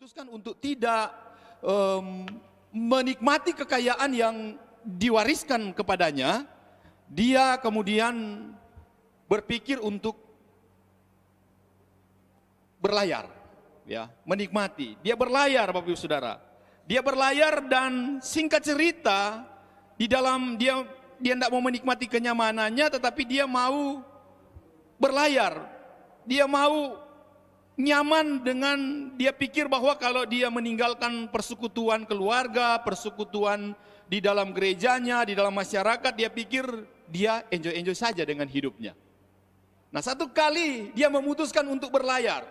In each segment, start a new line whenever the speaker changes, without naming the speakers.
memutuskan untuk tidak menikmati kekayaan yang diwariskan kepadanya, dia kemudian berpikir untuk berlayar, ya, menikmati. Dia berlayar, Bapak Ibu Saudara. Dia berlayar dan singkat cerita di dalam dia tidak mau menikmati kenyamanannya, tetapi dia mau berlayar. Dia mau nyaman dengan dia pikir bahwa kalau dia meninggalkan persekutuan keluarga, persekutuan di dalam gerejanya, di dalam masyarakat, dia pikir dia enjoy-enjoy saja dengan hidupnya. Nah, satu kali dia memutuskan untuk berlayar.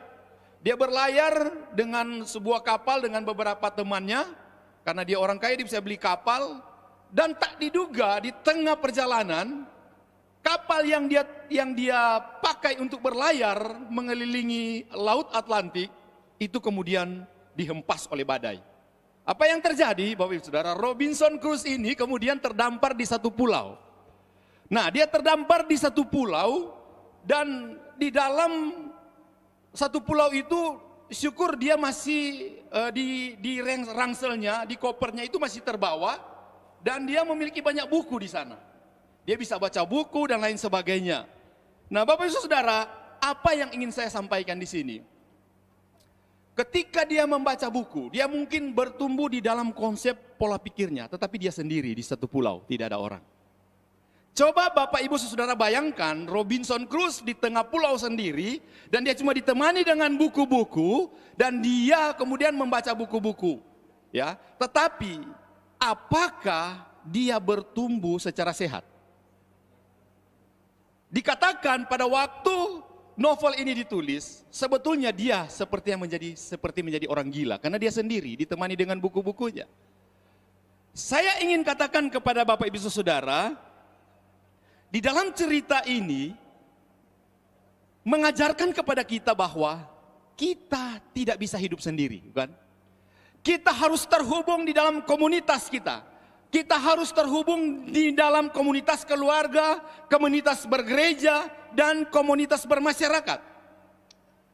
Dia berlayar dengan sebuah kapal dengan beberapa temannya, karena dia orang kaya, dia bisa beli kapal, dan tak diduga di tengah perjalanan kapal yang dia pakai untuk berlayar mengelilingi Laut Atlantik itu kemudian dihempas oleh badai. Apa yang terjadi, Bapak Ibu Saudara? Robinson Crusoe ini kemudian terdampar di satu pulau. Nah, dia terdampar di satu pulau dan di dalam satu pulau itu syukur dia masih di rangselnya, di kopernya itu masih terbawa dan dia memiliki banyak buku di sana. Dia bisa baca buku dan lain sebagainya. Nah, Bapak Ibu Saudara, apa yang ingin saya sampaikan di sini? Ketika dia membaca buku, dia mungkin bertumbuh di dalam konsep pola pikirnya, tetapi dia sendiri di satu pulau, tidak ada orang. Coba Bapak Ibu Saudara bayangkan Robinson Crusoe di tengah pulau sendiri dan dia cuma ditemani dengan buku-buku dan dia kemudian membaca buku-buku. Ya, tetapi apakah dia bertumbuh secara sehat? Dikatakan pada waktu novel ini ditulis, sebetulnya dia seperti menjadi orang gila karena dia sendiri ditemani dengan buku-bukunya. Saya ingin katakan kepada Bapak Ibu Saudara, di dalam cerita ini mengajarkan kepada kita bahwa kita tidak bisa hidup sendiri, bukan? Kita harus terhubung di dalam komunitas kita. Kita harus terhubung di dalam komunitas keluarga, komunitas bergereja, dan komunitas bermasyarakat.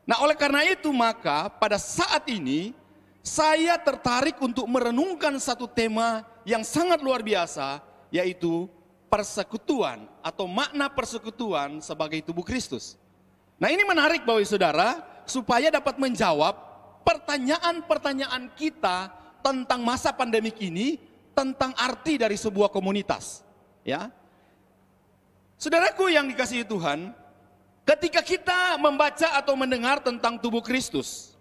Nah, oleh karena itu maka pada saat ini saya tertarik untuk merenungkan satu tema yang sangat luar biasa, yaitu persekutuan atau makna persekutuan sebagai tubuh Kristus. Nah, ini menarik Bapak Ibu Saudara, supaya dapat menjawab pertanyaan-pertanyaan kita tentang masa pandemik ini, tentang arti dari sebuah komunitas, ya. Saudaraku yang dikasihi Tuhan, ketika kita membaca atau mendengar tentang tubuh Kristus,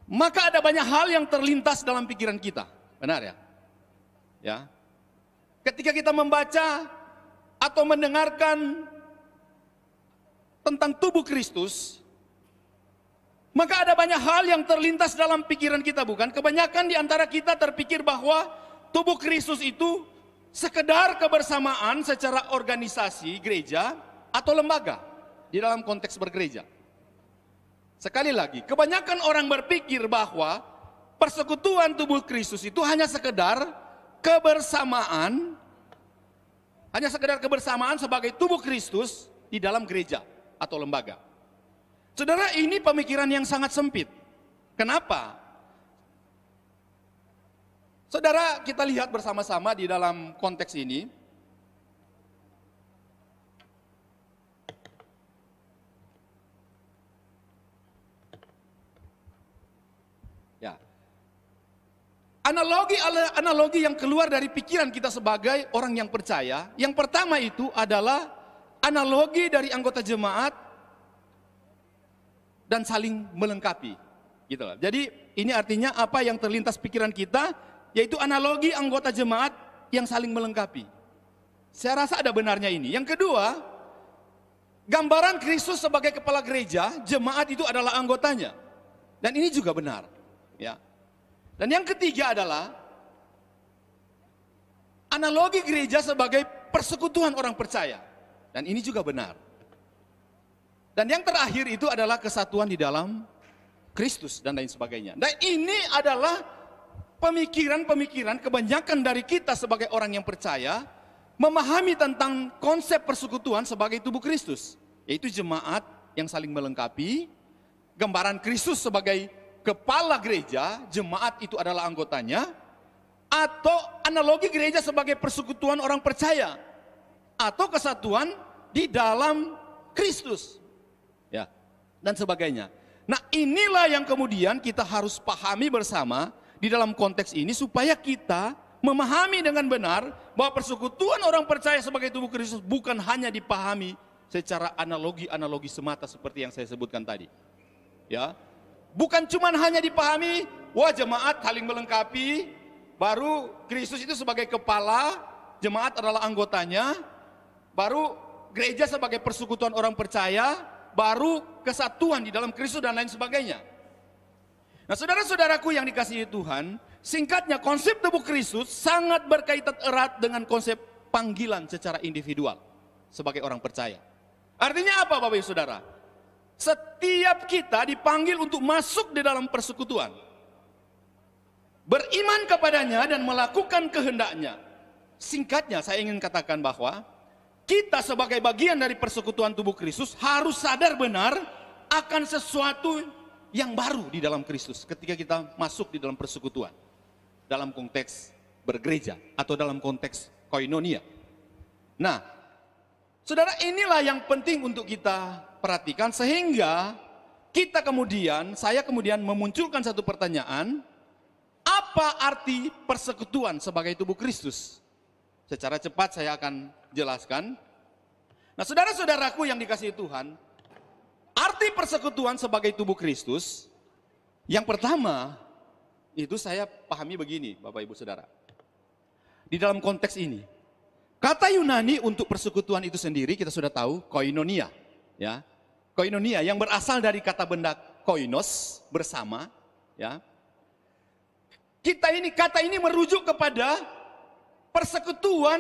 maka ada banyak hal yang terlintas dalam pikiran kita, benar ya? Ya. Ketika kita membaca atau mendengarkan tentang tubuh Kristus, maka ada banyak hal yang terlintas dalam pikiran kita, bukan? Kebanyakan di antara kita terpikir bahwa tubuh Kristus itu sekedar kebersamaan secara organisasi gereja atau lembaga di dalam konteks bergereja. Sekali lagi, kebanyakan orang berpikir bahwa persekutuan tubuh Kristus itu hanya sekedar kebersamaan sebagai tubuh Kristus di dalam gereja atau lembaga. Saudara, ini pemikiran yang sangat sempit. Kenapa? Saudara, kita lihat bersama-sama di dalam konteks ini. Ya. Analogi yang keluar dari pikiran kita sebagai orang yang percaya, yang pertama itu adalah analogi dari anggota jemaat dan saling melengkapi, gitu loh. Jadi ini artinya apa yang terlintas pikiran kita, yaitu analogi anggota jemaat yang saling melengkapi. Saya rasa ada benarnya ini. Yang kedua, gambaran Kristus sebagai kepala gereja, jemaat itu adalah anggotanya, dan ini juga benar, ya. Dan yang ketiga adalah analogi gereja sebagai persekutuan orang percaya, dan ini juga benar. Dan yang terakhir itu adalah kesatuan di dalam Kristus dan lain sebagainya. Dan ini adalah pemikiran-pemikiran kebanyakan dari kita sebagai orang yang percaya memahami tentang konsep persekutuan sebagai tubuh Kristus, yaitu jemaat yang saling melengkapi, gambaran Kristus sebagai kepala gereja, jemaat itu adalah anggotanya, atau analogi gereja sebagai persekutuan orang percaya, atau kesatuan di dalam Kristus, ya, dan sebagainya. Nah, inilah yang kemudian kita harus pahami bersama di dalam konteks ini, supaya kita memahami dengan benar bahwa persekutuan orang percaya sebagai tubuh Kristus bukan hanya dipahami secara analogi-analogi semata seperti yang saya sebutkan tadi. Ya, bukan cuma hanya dipahami, wah jemaat saling melengkapi, baru Kristus itu sebagai kepala, jemaat adalah anggotanya, baru gereja sebagai persekutuan orang percaya, baru kesatuan di dalam Kristus dan lain sebagainya. Nah, saudara-saudaraku yang dikasihi Tuhan, singkatnya konsep tubuh Kristus sangat berkaitan erat dengan konsep panggilan secara individual sebagai orang percaya. Artinya apa Bapak Ibu Saudara? Setiap kita dipanggil untuk masuk di dalam persekutuan, beriman kepadanya dan melakukan kehendaknya. Singkatnya saya ingin katakan bahwa kita sebagai bagian dari persekutuan tubuh Kristus harus sadar benar akan sesuatu yang baru di dalam Kristus ketika kita masuk di dalam persekutuan, dalam konteks bergereja atau dalam konteks koinonia. Nah, saudara, inilah yang penting untuk kita perhatikan, sehingga saya kemudian memunculkan satu pertanyaan, apa arti persekutuan sebagai tubuh Kristus? Secara cepat saya akan jelaskan. Nah, saudara-saudaraku yang dikasihi Tuhan, arti persekutuan sebagai tubuh Kristus, yang pertama itu saya pahami begini, Bapak Ibu Saudara. Di dalam konteks ini, kata Yunani untuk persekutuan itu sendiri kita sudah tahu, koinonia, ya. Koinonia yang berasal dari kata benda koinos, bersama, ya. Kata ini merujuk kepada persekutuan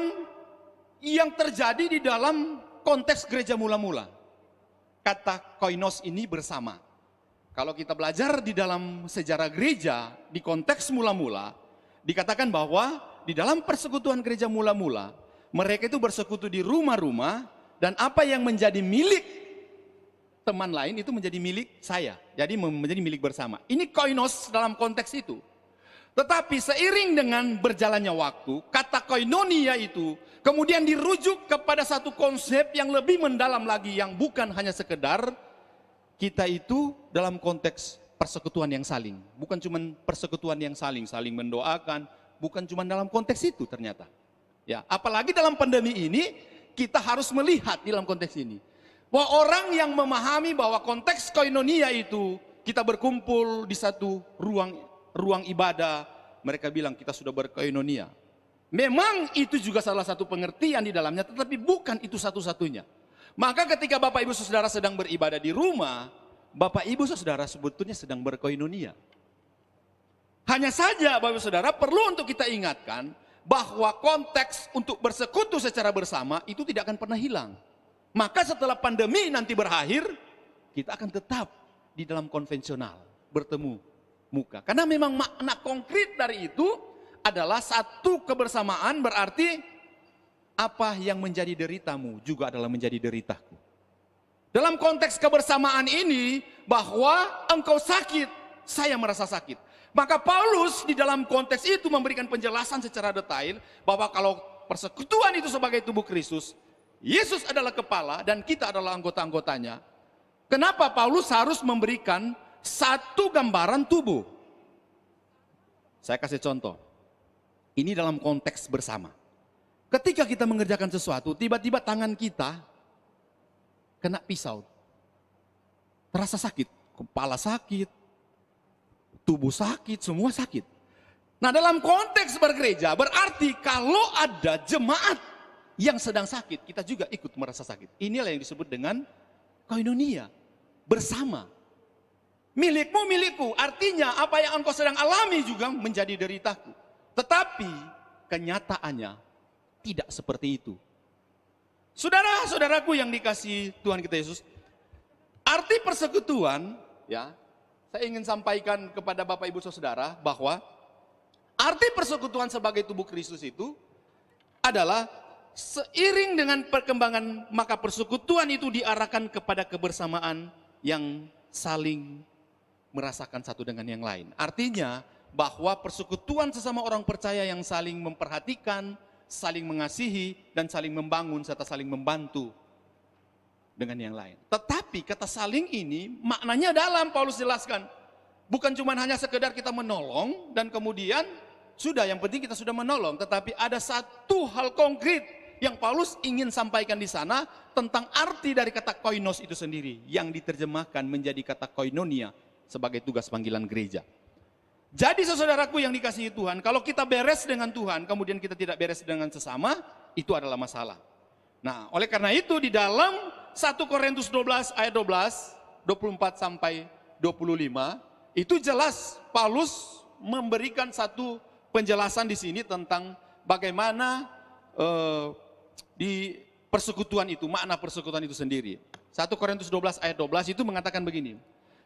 yang terjadi di dalam konteks gereja mula-mula. Kata koinos ini bersama. Kalau kita belajar di dalam sejarah gereja, di konteks mula-mula, dikatakan bahwa di dalam persekutuan gereja mula-mula, mereka itu bersekutu di rumah-rumah, dan apa yang menjadi milik teman lain itu menjadi milik saya. Jadi menjadi milik bersama. Ini koinos dalam konteks itu. Tetapi seiring dengan berjalannya waktu, kata koinonia itu kemudian dirujuk kepada satu konsep yang lebih mendalam lagi, yang bukan hanya sekedar kita itu dalam konteks persekutuan yang saling. Bukan cuma persekutuan yang saling mendoakan, bukan cuma dalam konteks itu ternyata. Ya, apalagi dalam pandemi ini kita harus melihat di dalam konteks ini bahwa orang yang memahami bahwa konteks koinonia itu kita berkumpul di satu ruang ibadah, mereka bilang kita sudah berkoinonia. Memang itu juga salah satu pengertian di dalamnya, tetapi bukan itu satu-satunya. Maka ketika Bapak Ibu Saudara sedang beribadah di rumah, Bapak Ibu Saudara sebetulnya sedang berkoinonia. Hanya saja Bapak Ibu Saudara perlu untuk kita ingatkan bahwa konteks untuk bersekutu secara bersama itu tidak akan pernah hilang. Maka setelah pandemi nanti berakhir, kita akan tetap di dalam konvensional, bertemu muka. Karena memang makna konkret dari itu adalah satu kebersamaan, berarti apa yang menjadi deritamu juga adalah menjadi deritaku. Dalam konteks kebersamaan ini, bahwa engkau sakit, saya merasa sakit. Maka Paulus di dalam konteks itu memberikan penjelasan secara detail bahwa kalau persekutuan itu sebagai tubuh Kristus, Yesus adalah kepala dan kita adalah anggota-anggotanya. Kenapa Paulus harus memberikan satu gambaran tubuh? Saya kasih contoh. Ini dalam konteks bersama. Ketika kita mengerjakan sesuatu, tiba-tiba tangan kita kena pisau. Terasa sakit, kepala sakit, tubuh sakit, semua sakit. Nah, dalam konteks bergereja berarti kalau ada jemaat yang sedang sakit, kita juga ikut merasa sakit. Inilah yang disebut dengan koinonia, bersama. Milikmu milikku, artinya apa yang engkau sedang alami juga menjadi deritaku. Tetapi kenyataannya tidak seperti itu. Saudara-saudaraku yang dikasihi Tuhan kita Yesus, arti persekutuan, ya, saya ingin sampaikan kepada Bapak Ibu Saudara bahwa arti persekutuan sebagai tubuh Kristus itu adalah seiring dengan perkembangan, maka persekutuan itu diarahkan kepada kebersamaan yang saling merasakan satu dengan yang lain. Artinya bahwa persekutuan sesama orang percaya yang saling memperhatikan, saling mengasihi, dan saling membangun serta saling membantu dengan yang lain. Tetapi kata saling ini maknanya dalam, Paulus jelaskan. Bukan cuma hanya sekedar kita menolong dan kemudian sudah, yang penting kita sudah menolong. Tetapi ada satu hal konkret yang Paulus ingin sampaikan di sana tentang arti dari kata koinos itu sendiri, yang diterjemahkan menjadi kata koinonia sebagai tugas panggilan gereja. Jadi saudaraku yang dikasihi Tuhan, kalau kita beres dengan Tuhan, kemudian kita tidak beres dengan sesama, itu adalah masalah. Nah, oleh karena itu di dalam 1 Korintus 12 ayat 12, 24 sampai 25, itu jelas Paulus memberikan satu penjelasan di sini tentang bagaimana di persekutuan itu, makna persekutuan itu sendiri. 1 Korintus 12 ayat 12 itu mengatakan begini.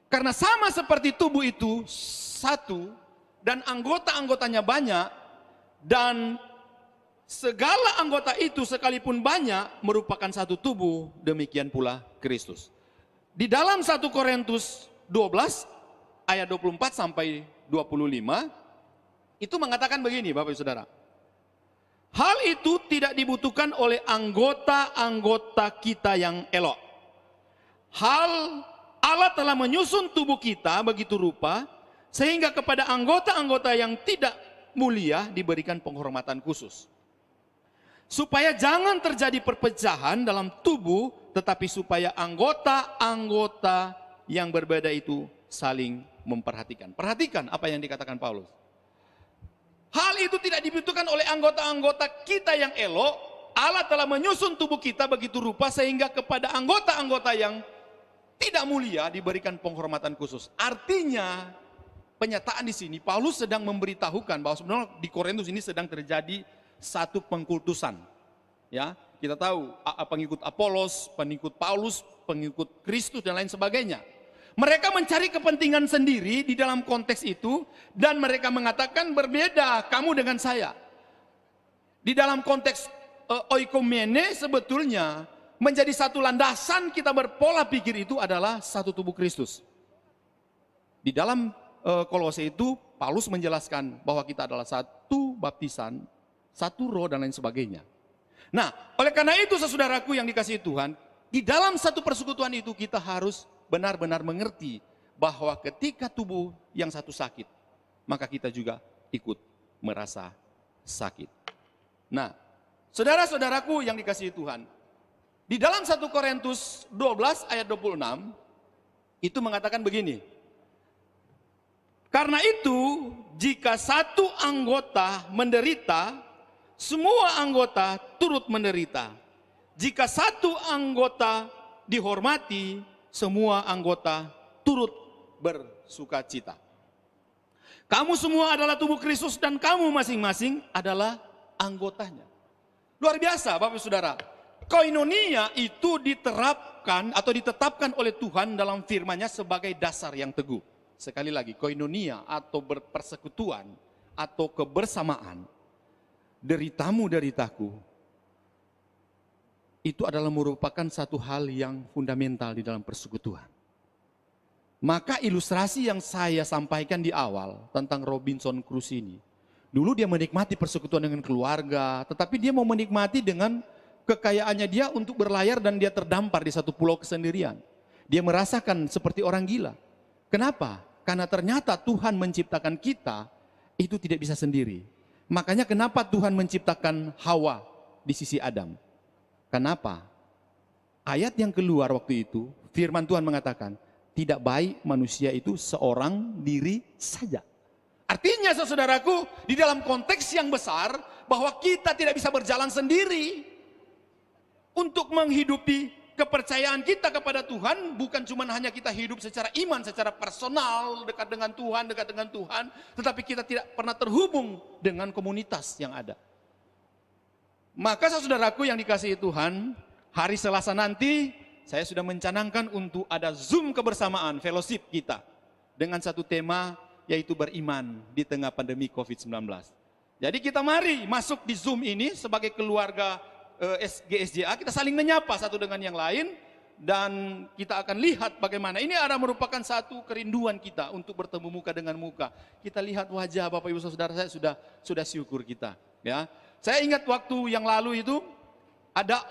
Karena sama seperti tubuh itu satu dan anggota-anggotanya banyak, dan segala anggota itu sekalipun banyak merupakan satu tubuh, demikian pula Kristus. Di dalam 1 Korintus 12 ayat 24 sampai 25 itu mengatakan begini, Bapak Ibu Saudara. Hal itu tidak dibutuhkan oleh anggota-anggota kita yang elok. Allah telah menyusun tubuh kita begitu rupa sehingga kepada anggota-anggota yang tidak mulia diberikan penghormatan khusus. Supaya jangan terjadi perpecahan dalam tubuh, tetapi supaya anggota-anggota yang berbeda itu saling memperhatikan. Perhatikan apa yang dikatakan Paulus. Hal itu tidak dibutuhkan oleh anggota-anggota kita yang elok. Allah telah menyusun tubuh kita begitu rupa sehingga kepada anggota-anggota yang tidak mulia diberikan penghormatan khusus. Artinya penyataan di sini Paulus sedang memberitahukan bahwa sebenarnya di Korintus ini sedang terjadi satu pengkultusan. Ya, kita tahu pengikut Apolos, pengikut Paulus, pengikut Kristus dan lain sebagainya. Mereka mencari kepentingan sendiri di dalam konteks itu dan mereka mengatakan berbeda kamu dengan saya. Di dalam konteks oikomene sebetulnya menjadi satu landasan kita berpola pikir itu adalah satu tubuh Kristus. Di dalam Kolose itu Paulus menjelaskan bahwa kita adalah satu baptisan, satu roh dan lain sebagainya. Nah, oleh karena itu saudaraku yang dikasihi Tuhan, di dalam satu persekutuan itu kita harus benar-benar mengerti bahwa ketika tubuh yang satu sakit, maka kita juga ikut merasa sakit. Nah, saudara-saudaraku yang dikasihi Tuhan, di dalam 1 Korintus 12 ayat 26 itu mengatakan begini. Karena itu jika satu anggota menderita, semua anggota turut menderita. Jika satu anggota dihormati, semua anggota turut bersukacita. Kamu semua adalah tubuh Kristus dan kamu masing-masing adalah anggotanya. Luar biasa Bapak Saudara. Koinonia itu diterapkan atau ditetapkan oleh Tuhan dalam firman-Nya sebagai dasar yang teguh. Sekali lagi, koinonia atau berpersekutuan atau kebersamaan, deritamu deritaku, itu adalah merupakan satu hal yang fundamental di dalam persekutuan. Maka ilustrasi yang saya sampaikan di awal tentang Robinson Crusoe ini, dulu dia menikmati persekutuan dengan keluarga, tetapi dia mau menikmati dengan kekayaannya dia untuk berlayar dan dia terdampar di satu pulau kesendirian. Dia merasakan seperti orang gila. Kenapa? Karena ternyata Tuhan menciptakan kita itu tidak bisa sendiri. Makanya kenapa Tuhan menciptakan Hawa di sisi Adam? Kenapa? Ayat yang keluar waktu itu, firman Tuhan mengatakan, tidak baik manusia itu seorang diri saja. Artinya saudaraku, di dalam konteks yang besar, bahwa kita tidak bisa berjalan sendiri. Untuk menghidupi kepercayaan kita kepada Tuhan, bukan cuma hanya kita hidup secara iman, secara personal, dekat dengan Tuhan, tetapi kita tidak pernah terhubung dengan komunitas yang ada. Maka saudaraku yang dikasihi Tuhan, hari Selasa nanti, saya sudah mencanangkan untuk ada Zoom kebersamaan, fellowship kita, dengan satu tema, yaitu beriman di tengah pandemi COVID-19. Jadi kita mari masuk di Zoom ini sebagai keluarga GSJA, kita saling menyapa satu dengan yang lain, dan kita akan lihat bagaimana ini ada merupakan satu kerinduan kita untuk bertemu muka dengan muka. Kita lihat wajah Bapak Ibu Saudara, saya sudah syukur kita, ya. Saya ingat waktu yang lalu itu ada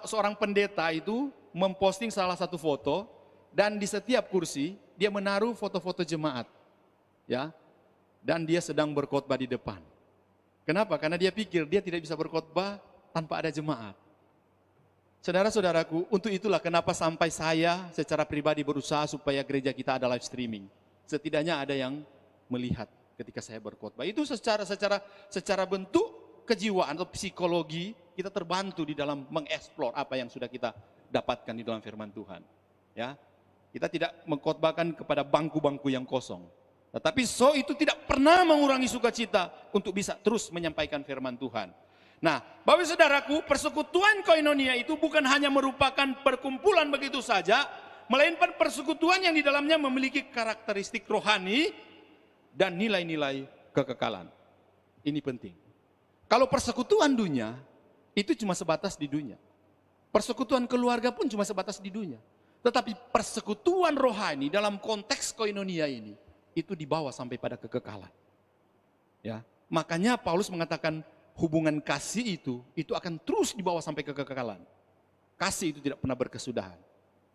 seorang pendeta itu memposting salah satu foto, dan di setiap kursi dia menaruh foto-foto jemaat, ya. Dan dia sedang berkhotbah di depan. Kenapa? Karena dia pikir dia tidak bisa berkhotbah tanpa ada jemaat. Saudara-saudaraku, untuk itulah kenapa sampai saya secara pribadi berusaha supaya gereja kita ada live streaming. Setidaknya ada yang melihat ketika saya berkhotbah. Itu secara bentuk kejiwaan atau psikologi kita terbantu di dalam mengeksplor apa yang sudah kita dapatkan di dalam firman Tuhan. Ya, kita tidak mengkhotbahkan kepada bangku-bangku yang kosong. Tetapi itu tidak pernah mengurangi sukacita untuk bisa terus menyampaikan firman Tuhan. Nah, Bapak Saudaraku, persekutuan koinonia itu bukan hanya merupakan perkumpulan begitu saja, melainkan persekutuan yang di dalamnya memiliki karakteristik rohani dan nilai-nilai kekekalan. Ini penting. Kalau persekutuan dunia, itu cuma sebatas di dunia. Persekutuan keluarga pun cuma sebatas di dunia. Tetapi persekutuan rohani dalam konteks koinonia ini, itu dibawa sampai pada kekekalan. Ya, makanya Paulus mengatakan hubungan kasih itu akan terus dibawa sampai ke kekekalan. Kasih itu tidak pernah berkesudahan.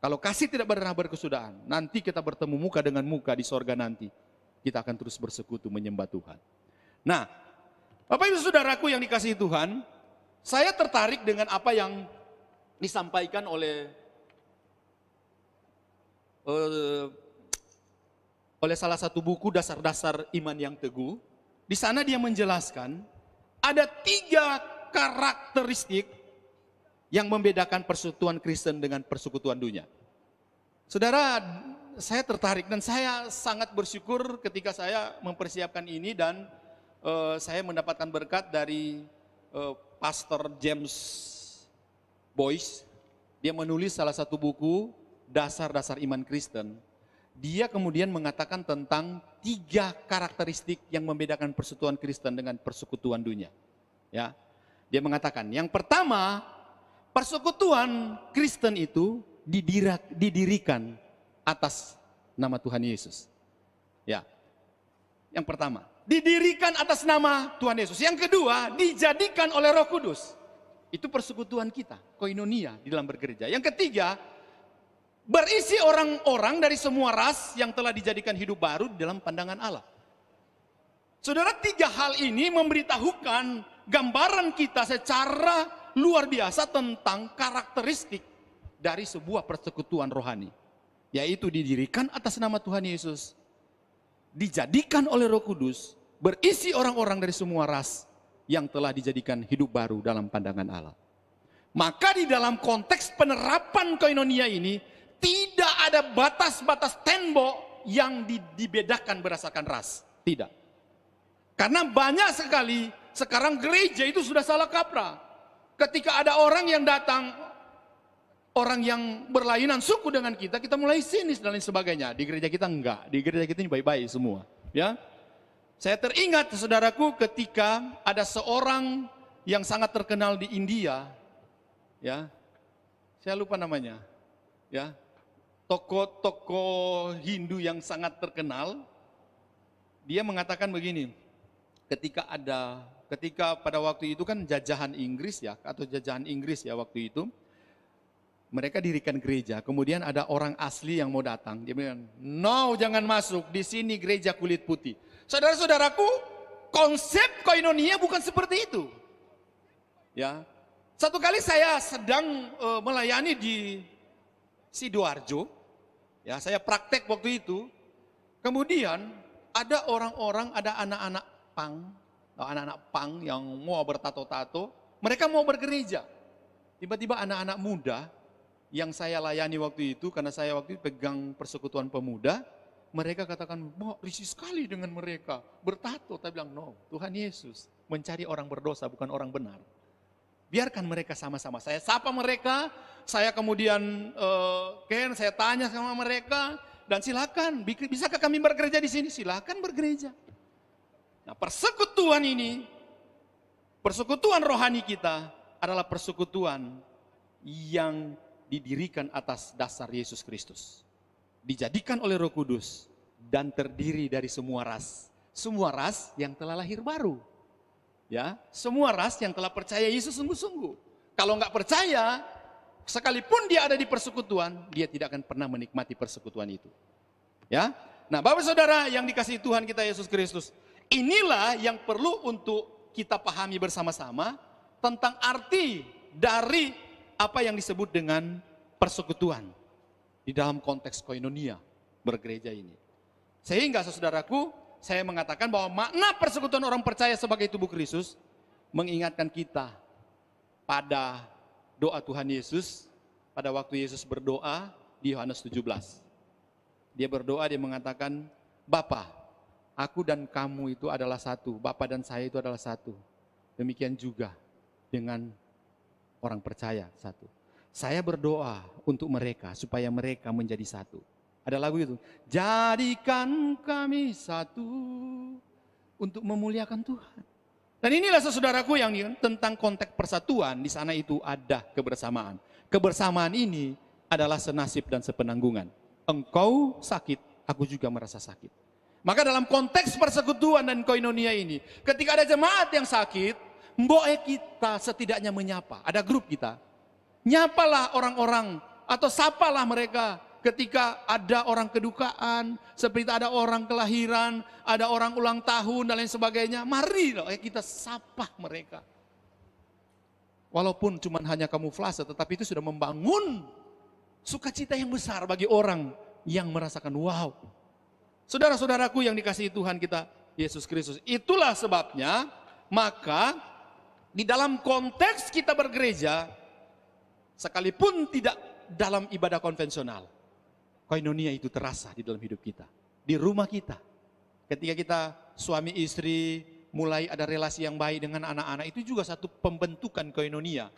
Kalau kasih tidak pernah berkesudahan, nanti kita bertemu muka dengan muka di sorga nanti. Kita akan terus bersekutu menyembah Tuhan. Nah, Bapak Ibu Saudaraku yang dikasihi Tuhan, saya tertarik dengan apa yang disampaikan oleh salah satu buku Dasar-Dasar Iman yang Teguh. Di sana dia menjelaskan ada 3 karakteristik yang membedakan persekutuan Kristen dengan persekutuan dunia. Saudara, saya tertarik dan saya sangat bersyukur ketika saya mempersiapkan ini dan saya mendapatkan berkat dari Pastor James Boyce. Dia menulis salah satu buku Dasar-Dasar Iman Kristen. Dia kemudian mengatakan tentang 3 karakteristik yang membedakan persekutuan Kristen dengan persekutuan dunia. Ya, dia mengatakan yang pertama, persekutuan Kristen itu didirikan atas nama Tuhan Yesus. Ya, yang pertama, didirikan atas nama Tuhan Yesus. Yang kedua, dijadikan oleh Roh Kudus. Itu persekutuan kita, koinonia di dalam bergereja. Yang ketiga, berisi orang-orang dari semua ras yang telah dijadikan hidup baru di dalam pandangan Allah. Saudara, 3 hal ini memberitahukan gambaran kita secara luar biasa tentang karakteristik dari sebuah persekutuan rohani. Yaitu didirikan atas nama Tuhan Yesus, dijadikan oleh Roh Kudus, berisi orang-orang dari semua ras yang telah dijadikan hidup baru dalam pandangan Allah. Maka di dalam konteks penerapan koinonia ini, tidak ada batas-batas tembok yang dibedakan berdasarkan ras. Tidak. Karena banyak sekali sekarang gereja itu sudah salah kaprah. Ketika ada orang yang datang, orang yang berlainan suku dengan kita mulai sinis dan lain sebagainya. Di gereja kita enggak. Di gereja kita ini baik-baik semua. Ya, saya teringat saudaraku ketika ada seorang yang sangat terkenal di India. Ya, saya lupa namanya. Ya, tokoh Hindu yang sangat terkenal, dia mengatakan begini, ketika pada waktu itu kan jajahan Inggris ya, atau jajahan Inggris ya waktu itu, mereka dirikan gereja, kemudian ada orang asli yang mau datang, dia bilang, no jangan masuk, di sini gereja kulit putih. Saudara-saudaraku, konsep koinonia bukan seperti itu. Ya, satu kali saya sedang melayani di Sidoarjo. Ya, saya praktek waktu itu. Kemudian ada orang-orang, ada anak-anak pang yang mau bertato-tato. Mereka mau bergereja. Tiba-tiba anak-anak muda yang saya layani waktu itu, karena saya waktu itu pegang persekutuan pemuda, mereka katakan, wah risih sekali dengan mereka. Bertato, saya bilang, no, Tuhan Yesus mencari orang berdosa, bukan orang benar. Biarkan mereka sama-sama. Saya sapa mereka, saya kemudian saya tanya sama mereka, dan silakan, bisakah kami bergereja di sini? Silakan bergereja. Nah, persekutuan ini, persekutuan rohani kita adalah persekutuan yang didirikan atas dasar Yesus Kristus. Dijadikan oleh Roh Kudus dan terdiri dari semua ras. Semua ras yang telah lahir baru. Ya, semua ras yang telah percaya Yesus sungguh-sungguh. Kalau nggak percaya, sekalipun dia ada di persekutuan, dia tidak akan pernah menikmati persekutuan itu. Ya, nah Bapak Saudara yang dikasihi Tuhan kita Yesus Kristus, inilah yang perlu untuk kita pahami bersama-sama tentang arti dari apa yang disebut dengan persekutuan di dalam konteks koinonia bergereja ini. Sehingga saudaraku, saya mengatakan bahwa makna persekutuan orang percaya sebagai tubuh Kristus mengingatkan kita pada doa Tuhan Yesus pada waktu Yesus berdoa di Yohanes 17. Dia berdoa, dia mengatakan, Bapa, aku dan kamu itu adalah satu, Bapa dan saya itu adalah satu. Demikian juga dengan orang percaya satu. Saya berdoa untuk mereka supaya mereka menjadi satu. Ada lagu itu, jadikan kami satu untuk memuliakan Tuhan. Dan inilah saudaraku yang tentang konteks persatuan, di sana itu ada kebersamaan. Kebersamaan ini adalah senasib dan sepenanggungan. Engkau sakit, aku juga merasa sakit. Maka dalam konteks persekutuan dan koinonia ini, ketika ada jemaat yang sakit, mboe kita setidaknya menyapa, ada grup kita. Nyapalah orang-orang atau sapalah mereka. Ketika ada orang kedukaan, seperti ada orang kelahiran, ada orang ulang tahun dan lain sebagainya, mari kita sapa mereka. Walaupun cuma hanya kamuflase, tetapi itu sudah membangun sukacita yang besar bagi orang yang merasakan wow. Saudara-saudaraku yang dikasihi Tuhan kita Yesus Kristus, itulah sebabnya maka di dalam konteks kita bergereja, sekalipun tidak dalam ibadah konvensional, koinonia itu terasa di dalam hidup kita. Di rumah kita. Ketika kita suami istri mulai ada relasi yang baik dengan anak-anak, itu juga satu pembentukan koinonia.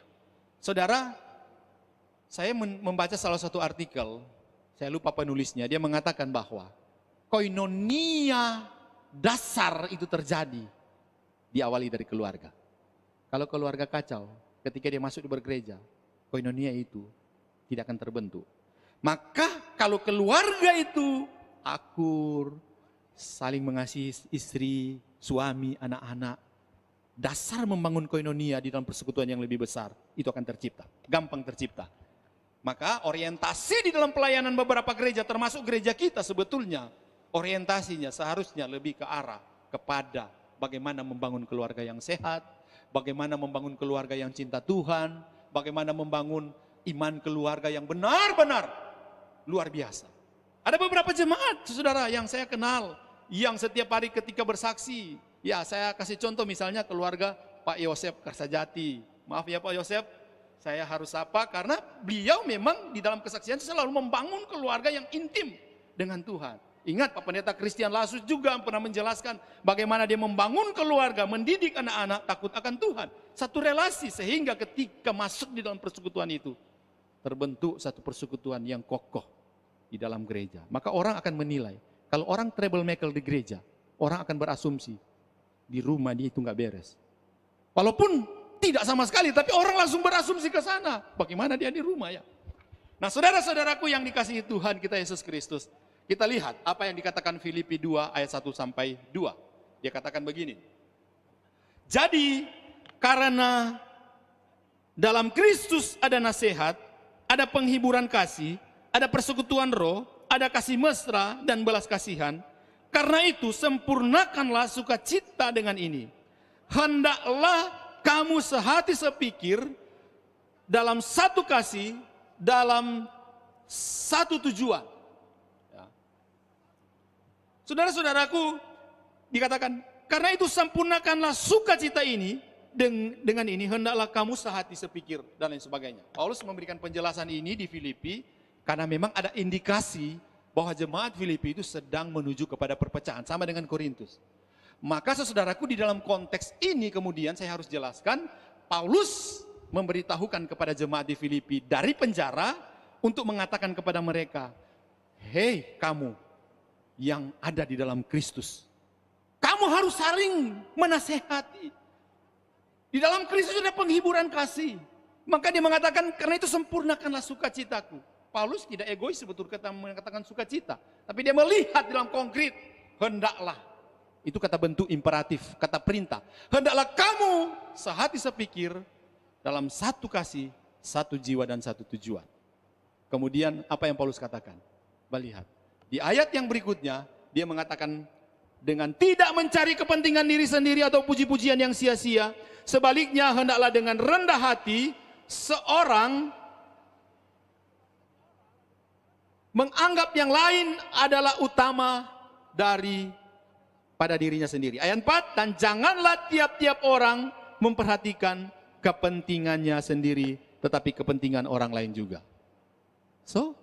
Saudara, saya membaca salah satu artikel, saya lupa penulisnya, dia mengatakan bahwa koinonia dasar itu terjadi diawali dari keluarga. Kalau keluarga kacau, ketika dia masuk di bergereja, koinonia itu tidak akan terbentuk. Maka kalau keluarga itu akur, saling mengasihi istri, suami, anak-anak, dasar membangun koinonia di dalam persekutuan yang lebih besar, itu akan tercipta, gampang tercipta. Maka orientasi di dalam pelayanan beberapa gereja, termasuk gereja kita sebetulnya, orientasinya seharusnya lebih ke arah kepada bagaimana membangun keluarga yang sehat, bagaimana membangun keluarga yang cinta Tuhan, bagaimana membangun iman keluarga yang benar-benar luar biasa. Ada beberapa jemaat, saudara, yang saya kenal, yang setiap hari ketika bersaksi, ya saya kasih contoh misalnya keluarga Pak Yosef Karsajati. Maaf ya Pak Yosef, saya harus sapa karena beliau memang di dalam kesaksian selalu membangun keluarga yang intim dengan Tuhan. Ingat Pak Pendeta Christian Lasus juga pernah menjelaskan bagaimana dia membangun keluarga, mendidik anak-anak takut akan Tuhan. Satu relasi sehingga ketika masuk di dalam persekutuan itu, terbentuk satu persekutuan yang kokoh di dalam gereja. Maka orang akan menilai, kalau orang troublemaker di gereja, orang akan berasumsi, di rumah dia itu nggak beres. Walaupun tidak sama sekali, tapi orang langsung berasumsi ke sana. Bagaimana dia di rumah ya? Nah saudara-saudaraku yang dikasihi Tuhan kita Yesus Kristus, kita lihat apa yang dikatakan Filipi 2 ayat 1 sampai 2. Dia katakan begini, jadi karena dalam Kristus ada nasihat, ada penghiburan kasih, ada persekutuan roh, ada kasih mesra dan belas kasihan. Karena itu sempurnakanlah sukacita dengan ini. Hendaklah kamu sehati sepikir dalam satu kasih, dalam satu tujuan. Ya. Saudara-saudaraku, dikatakan, karena itu sempurnakanlah sukacita ini, dengan ini hendaklah kamu sehati sepikir dan lain sebagainya. Paulus memberikan penjelasan ini di Filipi karena memang ada indikasi bahwa jemaat Filipi itu sedang menuju kepada perpecahan sama dengan Korintus. Maka saudaraku di dalam konteks ini kemudian saya harus jelaskan, Paulus memberitahukan kepada jemaat di Filipi dari penjara untuk mengatakan kepada mereka, hei kamu yang ada di dalam Kristus, kamu harus saling menasehati. Di dalam Kristus ada penghiburan kasih. Maka dia mengatakan, karena itu sempurnakanlah sukacitaku. Paulus tidak egois sebetulnya mengatakan sukacita. Tapi dia melihat dalam konkret, hendaklah. Itu kata bentuk imperatif, kata perintah. Hendaklah kamu sehati sepikir dalam satu kasih, satu jiwa dan satu tujuan. Kemudian apa yang Paulus katakan? Lihat. Di ayat yang berikutnya, dia mengatakan dengan tidak mencari kepentingan diri sendiri atau puji-pujian yang sia-sia. Sebaliknya hendaklah dengan rendah hati seorang menganggap yang lain adalah utama daripada dirinya sendiri. Ayat 4, dan janganlah tiap-tiap orang memperhatikan kepentingannya sendiri, tetapi kepentingan orang lain juga. So,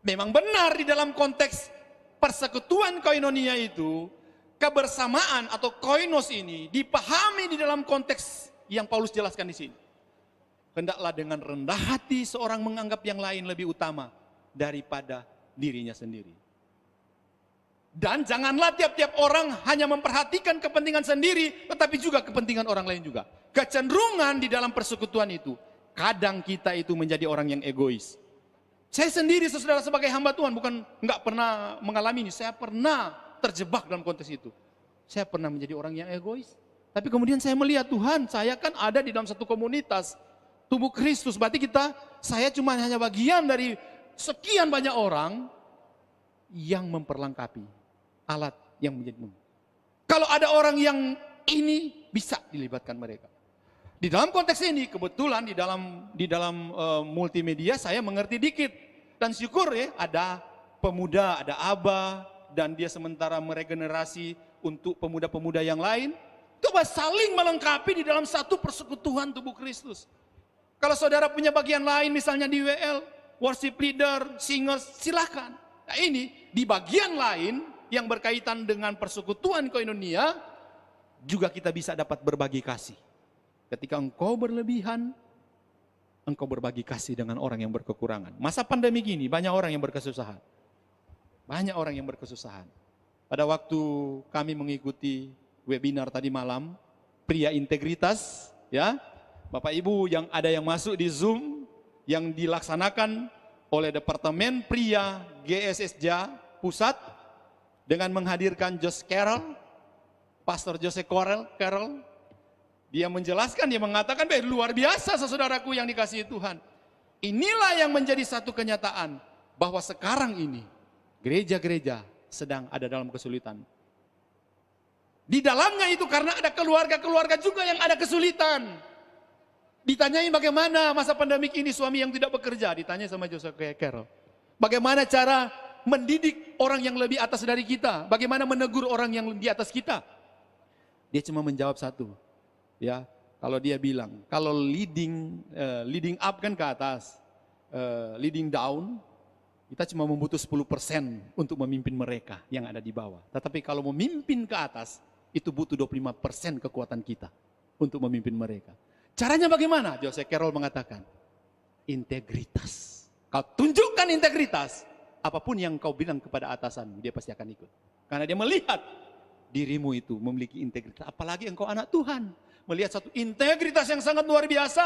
memang benar di dalam konteks persekutuan koinonia itu, kebersamaan atau koinos ini dipahami di dalam konteks yang Paulus jelaskan di sini. Hendaklah dengan rendah hati seorang menganggap yang lain lebih utama daripada dirinya sendiri. Dan janganlah tiap-tiap orang hanya memperhatikan kepentingan sendiri, tetapi juga kepentingan orang lain juga. Kecenderungan di dalam persekutuan itu, kadang kita itu menjadi orang yang egois. Saya sendiri saudara sebagai hamba Tuhan bukan nggak pernah mengalami ini, saya pernah terjebak dalam konteks itu. Saya pernah menjadi orang yang egois. Tapi kemudian saya melihat Tuhan, saya kan ada di dalam satu komunitas tubuh Kristus, berarti saya cuma hanya bagian dari sekian banyak orang yang memperlengkapi alat yang menjadi. Kalau ada orang yang ini bisa dilibatkan mereka. Di dalam konteks ini kebetulan di dalam multimedia saya mengerti dikit dan syukur ya ada pemuda, ada aba dan dia sementara meregenerasi untuk pemuda-pemuda yang lain. Coba saling melengkapi di dalam satu persekutuan tubuh Kristus. Kalau saudara punya bagian lain misalnya di WL, worship leader, singers, silakan. Nah ini di bagian lain yang berkaitan dengan persekutuan koinonia, juga kita bisa dapat berbagi kasih. Ketika engkau berlebihan, engkau berbagi kasih dengan orang yang berkekurangan. Masa pandemi gini banyak orang yang berkesusahan. Banyak orang yang berkesusahan. Pada waktu kami mengikuti webinar tadi malam, pria integritas, ya, Bapak Ibu yang ada yang masuk di Zoom, yang dilaksanakan oleh Departemen Pria GSSJ Pusat, dengan menghadirkan Josh Carroll, Pastor Jose Carroll, dia menjelaskan, dia mengatakan, luar biasa saudaraku yang dikasihi Tuhan. Inilah yang menjadi satu kenyataan, bahwa sekarang ini, gereja-gereja sedang ada dalam kesulitan. Di dalamnya itu karena ada keluarga-keluarga juga yang ada kesulitan. Ditanyain bagaimana masa pandemik ini suami yang tidak bekerja, ditanya sama Jose Carroll. Bagaimana cara mendidik orang yang lebih atas dari kita, bagaimana menegur orang yang di atas kita. Dia cuma menjawab satu, ya, kalau dia bilang, kalau leading up kan ke atas, leading down, kita cuma membutuh 10% untuk memimpin mereka yang ada di bawah. Tetapi kalau memimpin ke atas, itu butuh 25% kekuatan kita untuk memimpin mereka. Caranya bagaimana? Jose Carroll mengatakan, integritas. Kau tunjukkan integritas, apapun yang kau bilang kepada atasanmu, dia pasti akan ikut. Karena dia melihat dirimu itu memiliki integritas. Apalagi engkau anak Tuhan. Melihat satu integritas yang sangat luar biasa,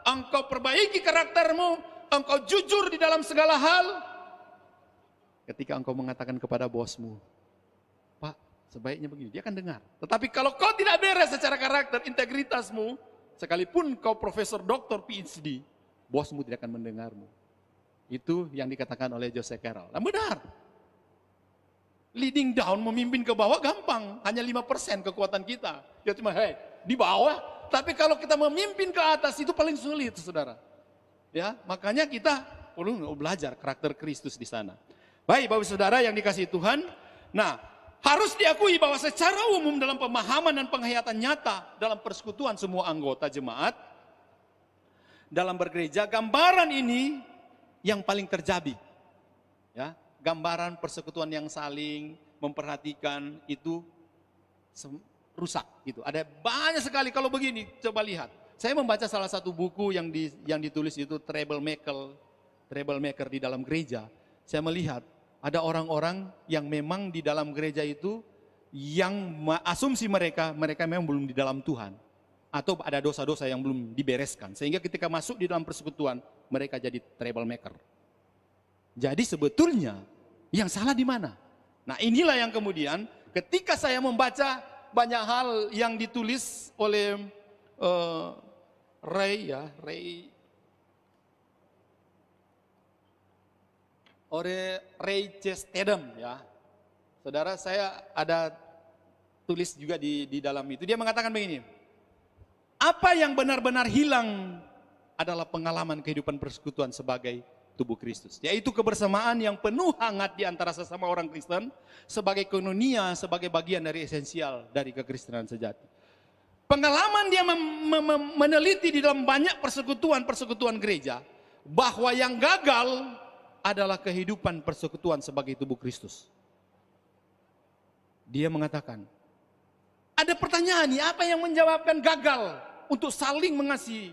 engkau perbaiki karaktermu, engkau jujur di dalam segala hal. Ketika engkau mengatakan kepada bosmu, Pak, sebaiknya begini, dia akan dengar. Tetapi kalau kau tidak beres secara karakter, integritasmu, sekalipun kau profesor, doktor, PhD, bosmu tidak akan mendengarmu. Itu yang dikatakan oleh Jose Carroll. Nah, benar. Leading down, memimpin ke bawah gampang. Hanya 5% kekuatan kita. Dia cuma, di bawah. Tapi kalau kita memimpin ke atas, itu paling sulit, saudara. Ya, makanya kita perlu belajar karakter Kristus di sana. Baik, Bapak Saudara yang dikasihi Tuhan. Nah, harus diakui bahwa secara umum dalam pemahaman dan penghayatan nyata dalam persekutuan semua anggota jemaat dalam bergereja, gambaran ini yang paling terjadi. Ya, gambaran persekutuan yang saling memperhatikan itu rusak gitu. Ada banyak sekali kalau begini, coba lihat. Saya membaca salah satu buku yang ditulis itu Troublemaker di dalam gereja. Saya melihat ada orang-orang yang memang di dalam gereja itu yang asumsi mereka memang belum di dalam Tuhan. atau ada dosa-dosa yang belum dibereskan. Sehingga ketika masuk di dalam persekutuan, mereka jadi troublemaker. Jadi sebetulnya yang salah di mana? Nah inilah yang kemudian ketika saya membaca banyak hal yang ditulis oleh Ray Chestedham, ya. Saudara, saya ada tulis juga di dalam itu. Dia mengatakan begini, apa yang benar-benar hilang adalah pengalaman kehidupan persekutuan sebagai tubuh Kristus, yaitu kebersamaan yang penuh hangat di antara sesama orang Kristen sebagai koinonia, sebagai bagian dari esensial dari kekristenan sejati. Pengalaman dia meneliti di dalam banyak persekutuan gereja bahwa yang gagal adalah kehidupan persekutuan sebagai tubuh Kristus. Dia mengatakan, ada pertanyaan nih, apa yang menjawabkan gagal untuk saling mengasihi?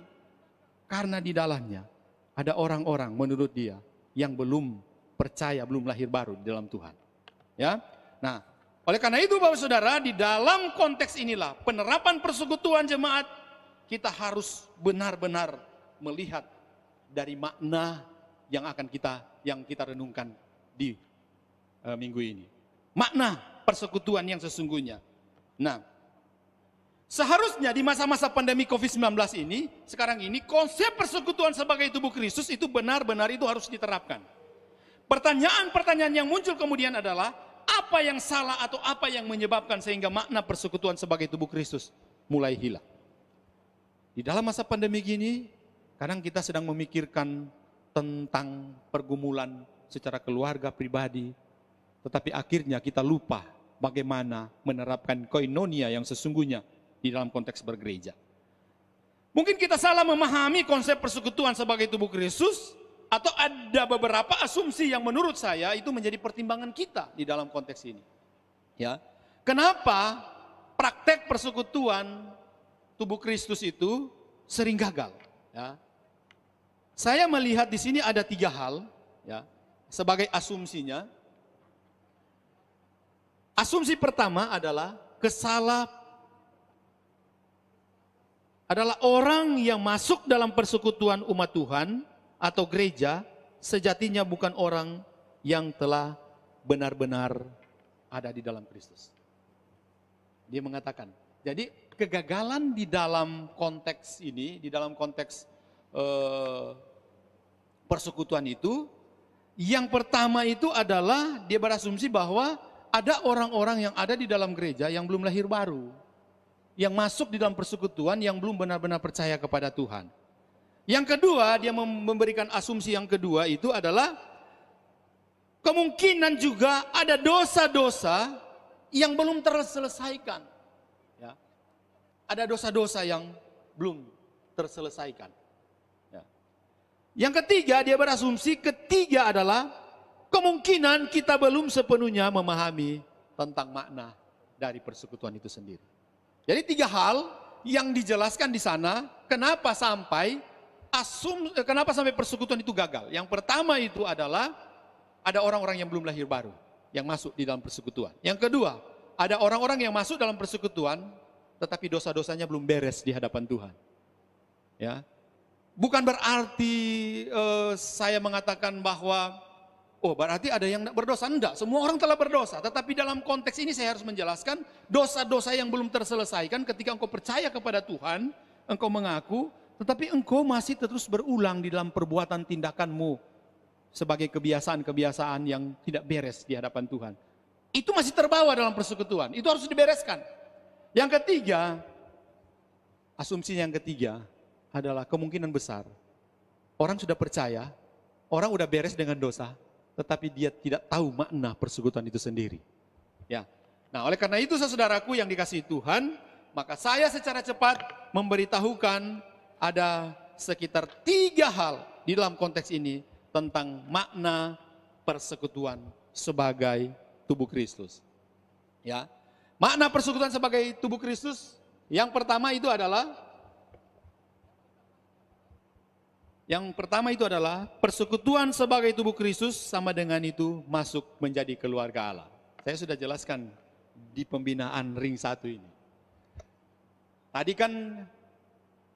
Karena di dalamnya ada orang-orang menurut dia yang belum percaya, belum lahir baru di dalam Tuhan. Ya, nah, oleh karena itu Bapak Saudara, di dalam konteks inilah penerapan persekutuan jemaat, kita harus benar-benar melihat dari makna yang kita renungkan di minggu ini. Makna persekutuan yang sesungguhnya. Nah, seharusnya di masa-masa pandemi COVID-19 ini, sekarang ini konsep persekutuan sebagai tubuh Kristus itu benar-benar itu harus diterapkan. Pertanyaan-pertanyaan yang muncul kemudian adalah, apa yang salah atau apa yang menyebabkan sehingga makna persekutuan sebagai tubuh Kristus mulai hilang. Di dalam masa pandemi gini, kadang kita sedang memikirkan tentang pergumulan secara keluarga pribadi, tetapi akhirnya kita lupa bagaimana menerapkan koinonia yang sesungguhnya di dalam konteks bergereja. Mungkin kita salah memahami konsep persekutuan sebagai tubuh Kristus, atau ada beberapa asumsi yang menurut saya itu menjadi pertimbangan kita di dalam konteks ini. Ya, kenapa praktek persekutuan tubuh Kristus itu sering gagal? Ya, saya melihat di sini ada 3 hal, ya, sebagai asumsinya. Asumsi pertama adalah adalah orang yang masuk dalam persekutuan umat Tuhan atau gereja sejatinya bukan orang yang telah benar-benar ada di dalam Kristus. Dia mengatakan, jadi kegagalan di dalam konteks ini, di dalam konteks persekutuan itu, yang pertama itu adalah dia berasumsi bahwa ada orang-orang yang ada di dalam gereja yang belum lahir baru, yang masuk di dalam persekutuan yang belum benar-benar percaya kepada Tuhan. Yang kedua, dia memberikan asumsi yang kedua itu adalah kemungkinan juga ada dosa-dosa yang belum terselesaikan. Ya. Ada dosa-dosa yang belum terselesaikan. Ya. Yang ketiga, dia berasumsi ketiga adalah kemungkinan kita belum sepenuhnya memahami tentang makna dari persekutuan itu sendiri. Jadi 3 hal yang dijelaskan di sana, kenapa sampai persekutuan itu gagal. Yang pertama itu adalah ada orang-orang yang belum lahir baru yang masuk di dalam persekutuan. Yang kedua, ada orang-orang yang masuk dalam persekutuan tetapi dosa-dosanya belum beres di hadapan Tuhan. Ya. Bukan berarti saya mengatakan bahwa berarti ada yang tidak berdosa. Enggak, semua orang telah berdosa. Tetapi dalam konteks ini saya harus menjelaskan dosa-dosa yang belum terselesaikan ketika engkau percaya kepada Tuhan, engkau mengaku, tetapi engkau masih terus berulang di dalam perbuatan tindakanmu sebagai kebiasaan-kebiasaan yang tidak beres di hadapan Tuhan. Itu masih terbawa dalam persekutuan, itu harus dibereskan. Yang ketiga, asumsi yang ketiga adalah kemungkinan besar orang sudah percaya, orang sudah beres dengan dosa, tetapi dia tidak tahu makna persekutuan itu sendiri. Ya. Nah, oleh karena itu saudaraku yang dikasihi Tuhan, maka saya secara cepat memberitahukan ada sekitar 3 hal di dalam konteks ini tentang makna persekutuan sebagai tubuh Kristus. Ya. Makna persekutuan sebagai tubuh Kristus yang pertama itu adalah persekutuan sebagai tubuh Kristus sama dengan itu masuk menjadi keluarga Allah. Saya sudah jelaskan di pembinaan ring 1 ini. Tadi kan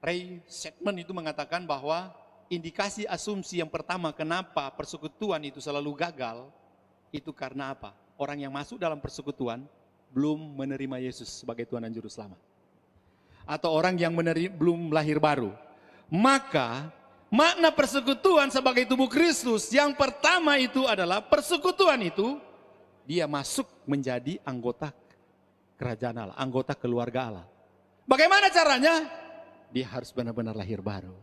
Ray Sedman itu mengatakan bahwa indikasi asumsi yang pertama kenapa persekutuan itu selalu gagal, itu karena apa? Orang yang masuk dalam persekutuan belum menerima Yesus sebagai Tuhan dan Juru Selamat. Atau orang yang belum lahir baru. Maka makna persekutuan sebagai tubuh Kristus yang pertama itu adalah persekutuan itu dia masuk menjadi anggota kerajaan Allah, anggota keluarga Allah. Bagaimana caranya? Dia harus benar-benar lahir baru.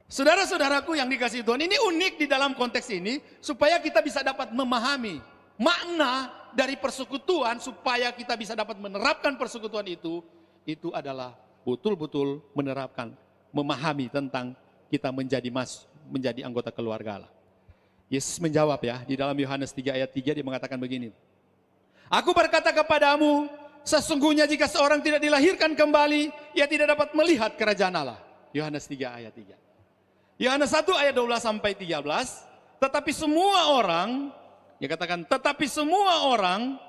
Saudara-saudaraku yang dikasihi Tuhan, ini unik di dalam konteks ini supaya kita bisa dapat memahami makna dari persekutuan, supaya kita bisa dapat menerapkan persekutuan itu adalah betul-betul menerapkan, memahami tentang kita menjadi anggota keluarga Allah. Yesus menjawab ya, di dalam Yohanes 3 ayat 3 dia mengatakan begini. Aku berkata kepadamu, sesungguhnya jika seorang tidak dilahirkan kembali, ia tidak dapat melihat kerajaan Allah. Yohanes 3 ayat 3. Yohanes 1 ayat 12 sampai 13. Tetapi semua orang, dia katakan, tetapi semua orang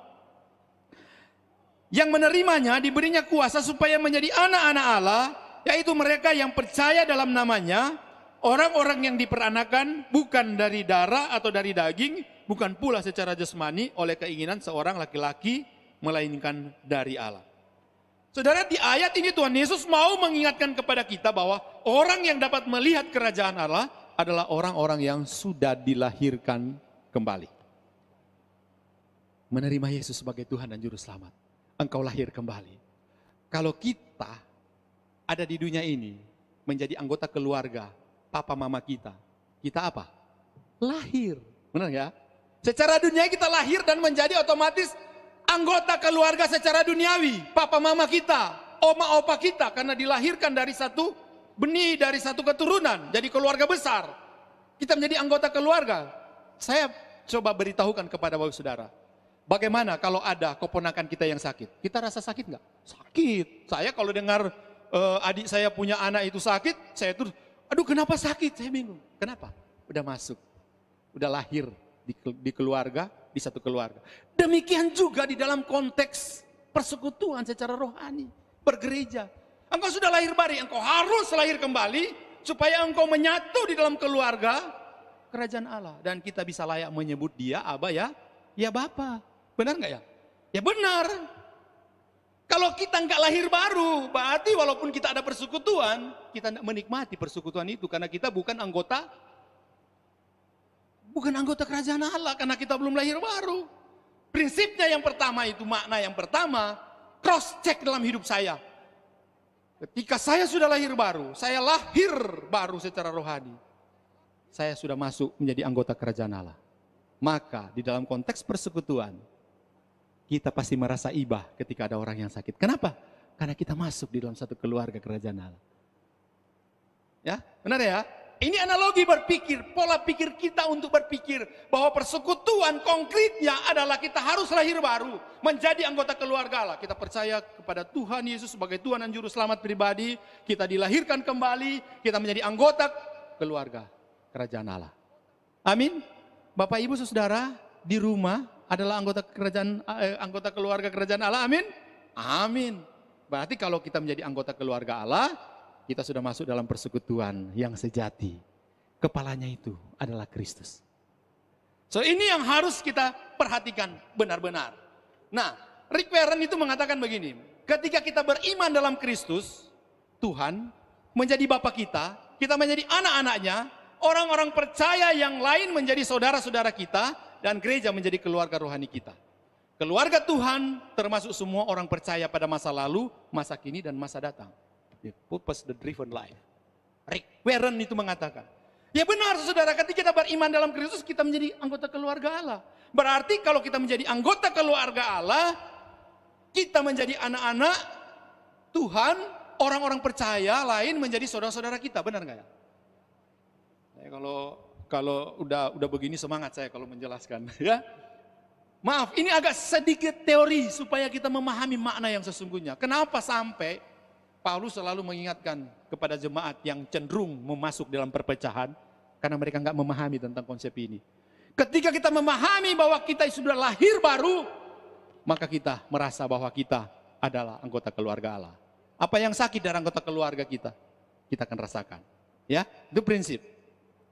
yang menerimanya diberinya kuasa supaya menjadi anak-anak Allah, yaitu mereka yang percaya dalam namanya, orang-orang yang diperanakan bukan dari darah atau dari daging, bukan pula secara jasmani oleh keinginan seorang laki-laki, melainkan dari Allah. Saudara, di ayat ini Tuhan Yesus mau mengingatkan kepada kita bahwa orang yang dapat melihat kerajaan Allah adalah orang-orang yang sudah dilahirkan kembali. Menerima Yesus sebagai Tuhan dan Juru Selamat. Engkau lahir kembali. Kalau kita ada di dunia ini menjadi anggota keluarga papa mama kita, kita apa? Lahir. Benar ya? Secara dunia kita lahir dan menjadi otomatis anggota keluarga secara duniawi, papa mama kita, oma opa kita, karena dilahirkan dari satu benih, dari satu keturunan, jadi keluarga besar. Kita menjadi anggota keluarga. Saya coba beritahukan kepada bapak saudara, bagaimana kalau ada keponakan kita yang sakit? Kita rasa sakit nggak? Sakit. Saya kalau dengar adik saya punya anak itu sakit, saya tuh, aduh kenapa sakit? Saya bingung. Kenapa? Udah masuk, udah lahir di keluarga, di satu keluarga. Demikian juga di dalam konteks persekutuan secara rohani, bergereja. Engkau sudah lahir baru, engkau harus lahir kembali supaya engkau menyatu di dalam keluarga kerajaan Allah. Dan kita bisa layak menyebut dia Aba ya Bapa. Benar nggak ya? Ya benar. Kalau kita nggak lahir baru, berarti walaupun kita ada persekutuan, kita tidak menikmati persekutuan itu karena kita bukan anggota kerajaan Allah, karena kita belum lahir baru. Prinsipnya yang pertama itu, makna yang pertama, cross check dalam hidup saya. Ketika saya sudah lahir baru, saya lahir baru secara rohani, saya sudah masuk menjadi anggota kerajaan Allah. Maka di dalam konteks persekutuan, kita pasti merasa ibah ketika ada orang yang sakit. Kenapa? Karena kita masuk di dalam satu keluarga kerajaan Allah. Ya, benar ya? Ini analogi berpikir, pola pikir kita untuk berpikir bahwa persekutuan konkretnya adalah kita harus lahir baru, menjadi anggota keluarga Allah. Kita percaya kepada Tuhan Yesus sebagai Tuhan dan Juru Selamat pribadi, kita dilahirkan kembali, kita menjadi anggota keluarga kerajaan Allah. Amin. Bapak Ibu Saudara di rumah adalah anggota keluarga kerajaan Allah. Amin. Amin. Berarti kalau kita menjadi anggota keluarga Allah, kita sudah masuk dalam persekutuan yang sejati. Kepalanya itu adalah Kristus. So ini yang harus kita perhatikan benar-benar. Nah, Rick Warren itu mengatakan begini. Ketika kita beriman dalam Kristus, Tuhan menjadi Bapa kita menjadi anak-anaknya, orang-orang percaya yang lain menjadi saudara-saudara kita, dan gereja menjadi keluarga rohani kita. Keluarga Tuhan termasuk semua orang percaya pada masa lalu, masa kini, dan masa datang. The purpose, the driven life. Rick Warren itu mengatakan, ya benar saudara, ketika kita beriman dalam Kristus, kita menjadi anggota keluarga Allah. Berarti kalau kita menjadi anggota keluarga Allah, kita menjadi anak-anak Tuhan, orang-orang percaya lain menjadi saudara-saudara kita, benar nggak ya? Kalau udah begini semangat saya kalau menjelaskan, ya. Maaf, ini agak sedikit teori supaya kita memahami makna yang sesungguhnya. Kenapa sampai Paulus selalu mengingatkan kepada jemaat yang cenderung memasuk dalam perpecahan, karena mereka nggak memahami tentang konsep ini. Ketika kita memahami bahwa kita sudah lahir baru, maka kita merasa bahwa kita adalah anggota keluarga Allah. Apa yang sakit dari anggota keluarga kita akan rasakan. Ya, itu prinsip.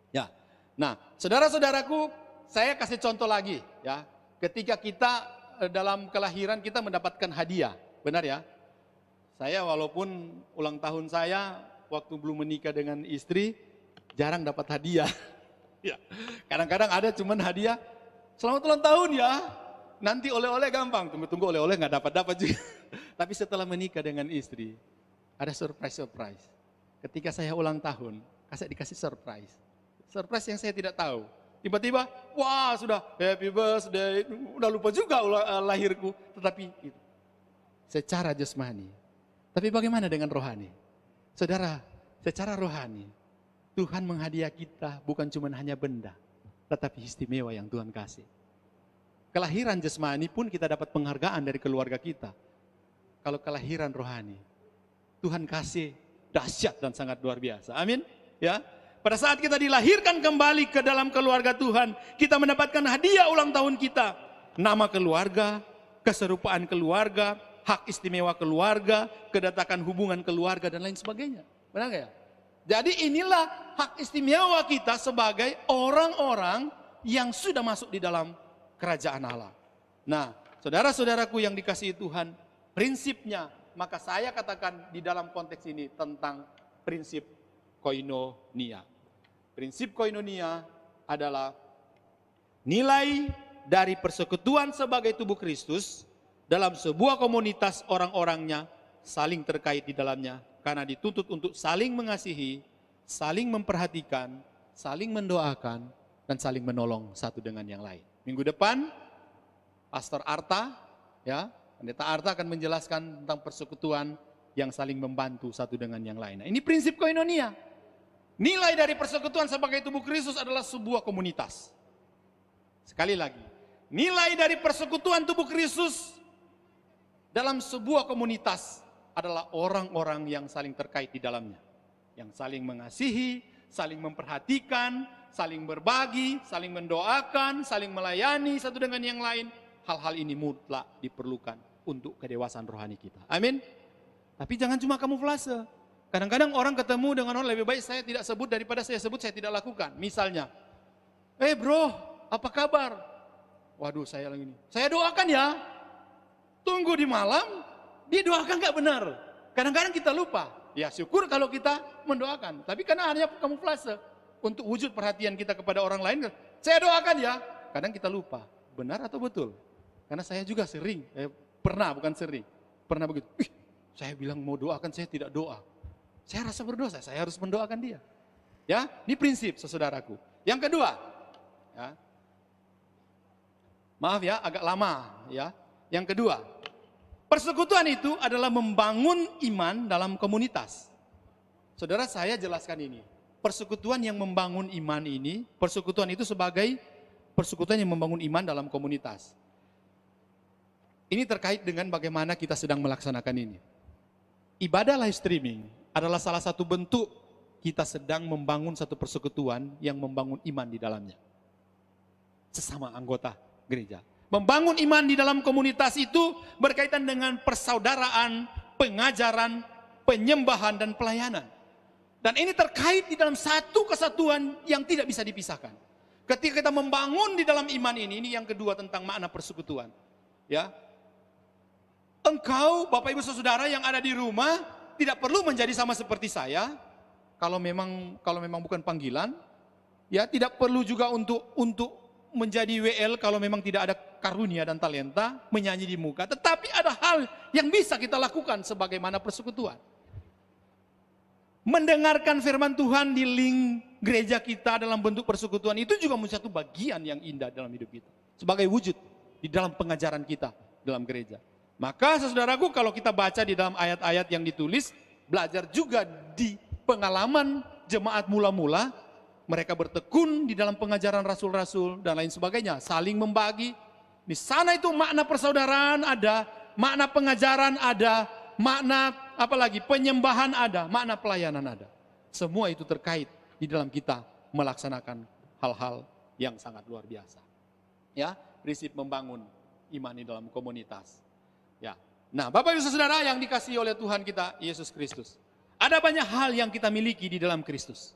Ya. Nah, saudara-saudaraku, saya kasih contoh lagi ya. Ketika kita dalam kelahiran kita mendapatkan hadiah, benar ya? Saya walaupun ulang tahun saya waktu belum menikah dengan istri jarang dapat hadiah. Ya. Kadang-kadang ada cuman hadiah selamat ulang tahun ya. Nanti oleh-oleh gampang, tunggu-tunggu oleh-oleh nggak dapat juga. Tapi setelah menikah dengan istri, ada surprise. Ketika saya ulang tahun, saya dikasih surprise. Surprise yang saya tidak tahu. Tiba-tiba, wah sudah happy birthday, udah lupa juga lahirku. Tetapi itu, secara jasmani. Tapi bagaimana dengan rohani? Saudara, secara rohani, Tuhan menghadiah kita bukan cuma hanya benda, tetapi istimewa yang Tuhan kasih. Kelahiran jasmani pun kita dapat penghargaan dari keluarga kita. Kalau kelahiran rohani, Tuhan kasih dahsyat dan sangat luar biasa. Amin. Ya. Pada saat kita dilahirkan kembali ke dalam keluarga Tuhan, kita mendapatkan hadiah ulang tahun kita. Nama keluarga, keserupaan keluarga, hak istimewa keluarga, kedatakan hubungan keluarga dan lain sebagainya. Benar nggak ya? Jadi inilah hak istimewa kita sebagai orang-orang yang sudah masuk di dalam kerajaan Allah. Nah, saudara-saudaraku yang dikasihi Tuhan, prinsipnya, maka saya katakan di dalam konteks ini tentang prinsip koinonia. Prinsip koinonia adalah nilai dari persekutuan sebagai tubuh Kristus dalam sebuah komunitas orang-orangnya saling terkait di dalamnya karena dituntut untuk saling mengasihi, saling memperhatikan, saling mendoakan, dan saling menolong satu dengan yang lain. Minggu depan, Pastor Arta, ya, Pendeta Arta akan menjelaskan tentang persekutuan yang saling membantu satu dengan yang lain. Nah, ini prinsip koinonia. Nilai dari persekutuan sebagai tubuh Kristus adalah sebuah komunitas. Sekali lagi, nilai dari persekutuan tubuh Kristus dalam sebuah komunitas adalah orang-orang yang saling terkait di dalamnya. Yang saling mengasihi, saling memperhatikan, saling berbagi, saling mendoakan, saling melayani satu dengan yang lain. Hal-hal ini mutlak diperlukan untuk kedewasaan rohani kita. Amin. Tapi jangan cuma kamuflase. Kadang-kadang orang ketemu dengan orang lebih baik saya tidak sebut daripada saya sebut saya tidak lakukan. Misalnya, bro, apa kabar? Waduh, saya lagi ini. Saya doakan ya. Tunggu di malam, dia doakan gak benar. Kadang-kadang kita lupa. Ya syukur kalau kita mendoakan. Tapi karena hanya kamuflase. Untuk wujud perhatian kita kepada orang lain, saya doakan ya. Kadang kita lupa, benar atau betul? Karena saya juga sering, pernah begitu. Saya bilang mau doakan, saya tidak doa. Saya rasa berdosa, saya harus mendoakan dia. Ya, ini prinsip saudaraku. Yang kedua, ya, maaf ya, agak lama ya. Yang kedua, persekutuan itu adalah membangun iman dalam komunitas. Saudara, saya jelaskan ini. Persekutuan yang membangun iman ini, persekutuan itu sebagai persekutuan yang membangun iman dalam komunitas. Ini terkait dengan bagaimana kita sedang melaksanakan ini. Ibadah live streaming adalah salah satu bentuk kita sedang membangun satu persekutuan yang membangun iman di dalamnya. Sesama anggota gereja. Membangun iman di dalam komunitas itu berkaitan dengan persaudaraan, pengajaran, penyembahan, dan pelayanan. Dan ini terkait di dalam satu kesatuan yang tidak bisa dipisahkan. Ketika kita membangun di dalam iman ini yang kedua tentang makna persekutuan. Ya, engkau, Bapak Ibu Saudara yang ada di rumah, tidak perlu menjadi sama seperti saya. Kalau memang bukan panggilan, ya tidak perlu juga untuk menjadi WL kalau memang tidak ada karunia dan talenta menyanyi di muka. Tetapi ada hal yang bisa kita lakukan sebagaimana persekutuan. Mendengarkan firman Tuhan di link gereja kita dalam bentuk persekutuan itu juga menjadi satu bagian yang indah dalam hidup kita. Sebagai wujud di dalam pengajaran kita dalam gereja. Maka saudaraku kalau kita baca di dalam ayat-ayat yang ditulis, belajar juga di pengalaman jemaat mula-mula, mereka bertekun di dalam pengajaran rasul-rasul dan lain sebagainya, saling membagi. Di sana itu makna persaudaraan ada, makna pengajaran ada, makna apalagi penyembahan ada, makna pelayanan ada. Semua itu terkait di dalam kita melaksanakan hal-hal yang sangat luar biasa. Ya, prinsip membangun iman di dalam komunitas. Ya, Nah, Bapak Ibu Saudara yang dikasihi oleh Tuhan kita Yesus Kristus, ada banyak hal yang kita miliki di dalam Kristus.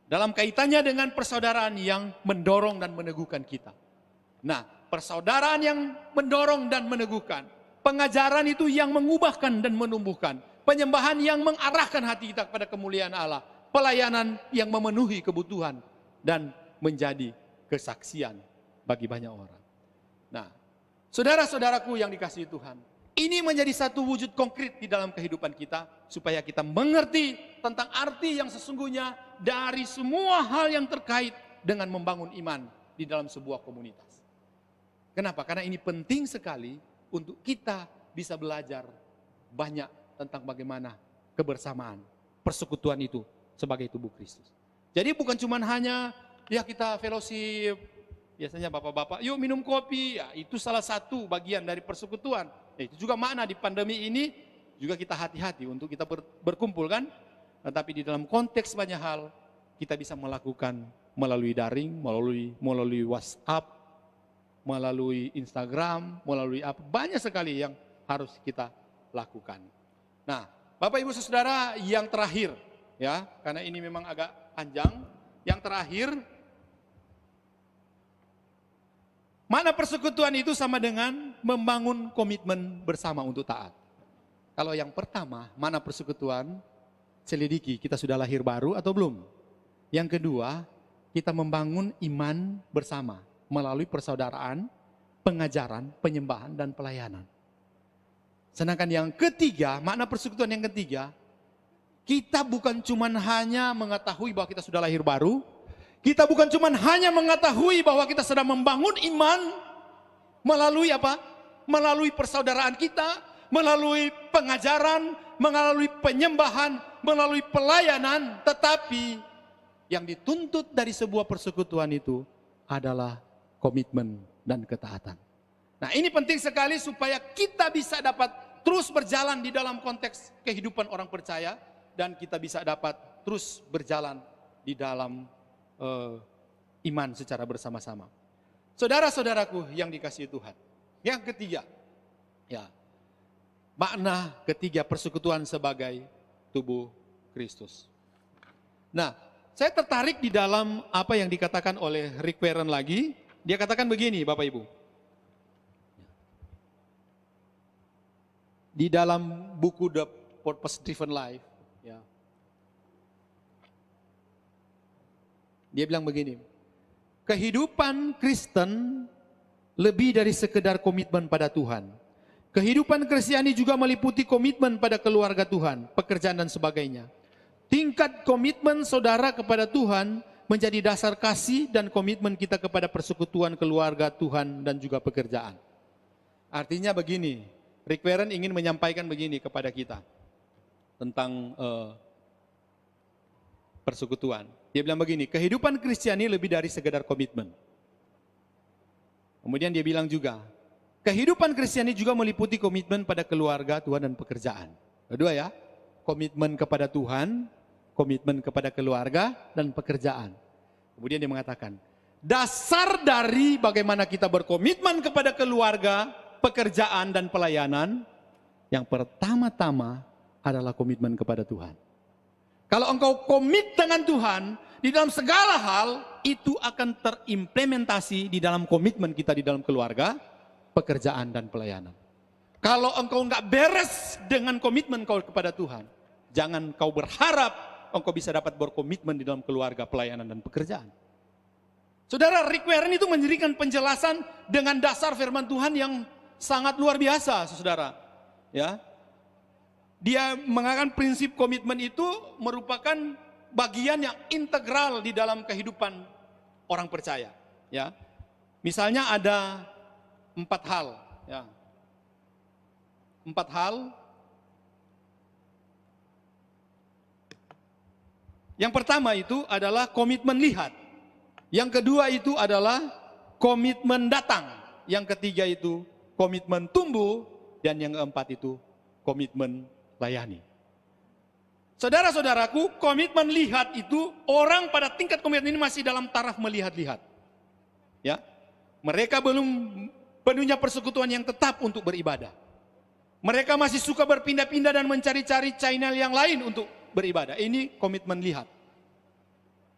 Dalam kaitannya dengan persaudaraan yang mendorong dan meneguhkan kita. Nah, persaudaraan yang mendorong dan meneguhkan. Pengajaran itu yang mengubahkan dan menumbuhkan. Penyembahan yang mengarahkan hati kita kepada kemuliaan Allah. Pelayanan yang memenuhi kebutuhan dan menjadi kesaksian bagi banyak orang. Nah, saudara-saudaraku yang dikasihi Tuhan, ini menjadi satu wujud konkret di dalam kehidupan kita, supaya kita mengerti tentang arti yang sesungguhnya dari semua hal yang terkait dengan membangun iman di dalam sebuah komunitas. Kenapa? Karena ini penting sekali untuk kita bisa belajar banyak tentang bagaimana kebersamaan, persekutuan itu sebagai tubuh Kristus. Jadi bukan cuma hanya ya kita fellowship, biasanya bapak-bapak, yuk minum kopi, ya, itu salah satu bagian dari persekutuan. Ya, itu juga makna di pandemi ini juga kita hati-hati untuk kita berkumpul kan. Tetapi di dalam konteks banyak hal kita bisa melakukan melalui daring, melalui WhatsApp, melalui Instagram, melalui apa, banyak sekali yang harus kita lakukan. Nah, Bapak Ibu Saudara yang terakhir ya, karena ini memang agak panjang, yang terakhir, mana persekutuan itu sama dengan membangun komitmen bersama untuk taat. Kalau yang pertama, mana persekutuan, selidiki kita sudah lahir baru atau belum. Yang kedua, kita membangun iman bersama melalui persaudaraan, pengajaran, penyembahan, dan pelayanan. Sedangkan yang ketiga, makna persekutuan yang ketiga, kita bukan cuma hanya mengetahui bahwa kita sudah lahir baru, kita bukan cuma hanya mengetahui bahwa kita sedang membangun iman melalui apa? Melalui persaudaraan kita, melalui pengajaran, melalui penyembahan, melalui pelayanan, tetapi yang dituntut dari sebuah persekutuan itu adalah komitmen dan ketaatan. Nah, ini penting sekali supaya kita bisa dapat terus berjalan di dalam konteks kehidupan orang percaya dan kita bisa dapat terus berjalan di dalam iman secara bersama-sama. Saudara-saudaraku yang dikasihi Tuhan. Yang ketiga, ya, makna ketiga persekutuan sebagai tubuh Kristus. Nah, saya tertarik di dalam apa yang dikatakan oleh Rick Warren lagi. Dia katakan begini, Bapak Ibu. Di dalam buku The Purpose Driven Life, ya, dia bilang begini, kehidupan Kristen lebih dari sekedar komitmen pada Tuhan. Kehidupan Kristiani juga meliputi komitmen pada keluarga Tuhan, pekerjaan dan sebagainya. Tingkat komitmen saudara kepada Tuhan menjadi dasar kasih dan komitmen kita kepada persekutuan keluarga Tuhan dan juga pekerjaan. Artinya begini, Rick Warren ingin menyampaikan begini kepada kita tentang persekutuan. Dia bilang begini, kehidupan Kristiani lebih dari sekedar komitmen. Kemudian dia bilang juga, kehidupan Kristiani juga meliputi komitmen pada keluarga, Tuhan, dan pekerjaan. Kedua ya, komitmen kepada Tuhan, komitmen kepada keluarga, dan pekerjaan. Kemudian dia mengatakan, dasar dari bagaimana kita berkomitmen kepada keluarga, pekerjaan, dan pelayanan, yang pertama-tama adalah komitmen kepada Tuhan. Kalau engkau komit dengan Tuhan, di dalam segala hal, itu akan terimplementasi di dalam komitmen kita di dalam keluarga, pekerjaan, dan pelayanan. Kalau engkau enggak beres dengan komitmen kau kepada Tuhan, jangan kau berharap engkau bisa dapat berkomitmen di dalam keluarga, pelayanan, dan pekerjaan. Saudara, Rick Warren itu memberikan penjelasan dengan dasar firman Tuhan yang sangat luar biasa, saudara. Ya, dia mengatakan prinsip komitmen itu merupakan bagian yang integral di dalam kehidupan orang percaya. Ya, misalnya ada 4 hal. Ya, 4 hal. Yang pertama itu adalah komitmen lihat. Yang kedua itu adalah komitmen datang. Yang ketiga itu komitmen tumbuh. Dan yang keempat itu komitmen layani. Saudara-saudaraku, komitmen lihat itu orang pada tingkat komitmen ini masih dalam taraf melihat-lihat. Ya, mereka belum penuhnya persekutuan yang tetap untuk beribadah. Mereka masih suka berpindah-pindah dan mencari-cari channel yang lain untuk beribadah. Ini komitmen lihat.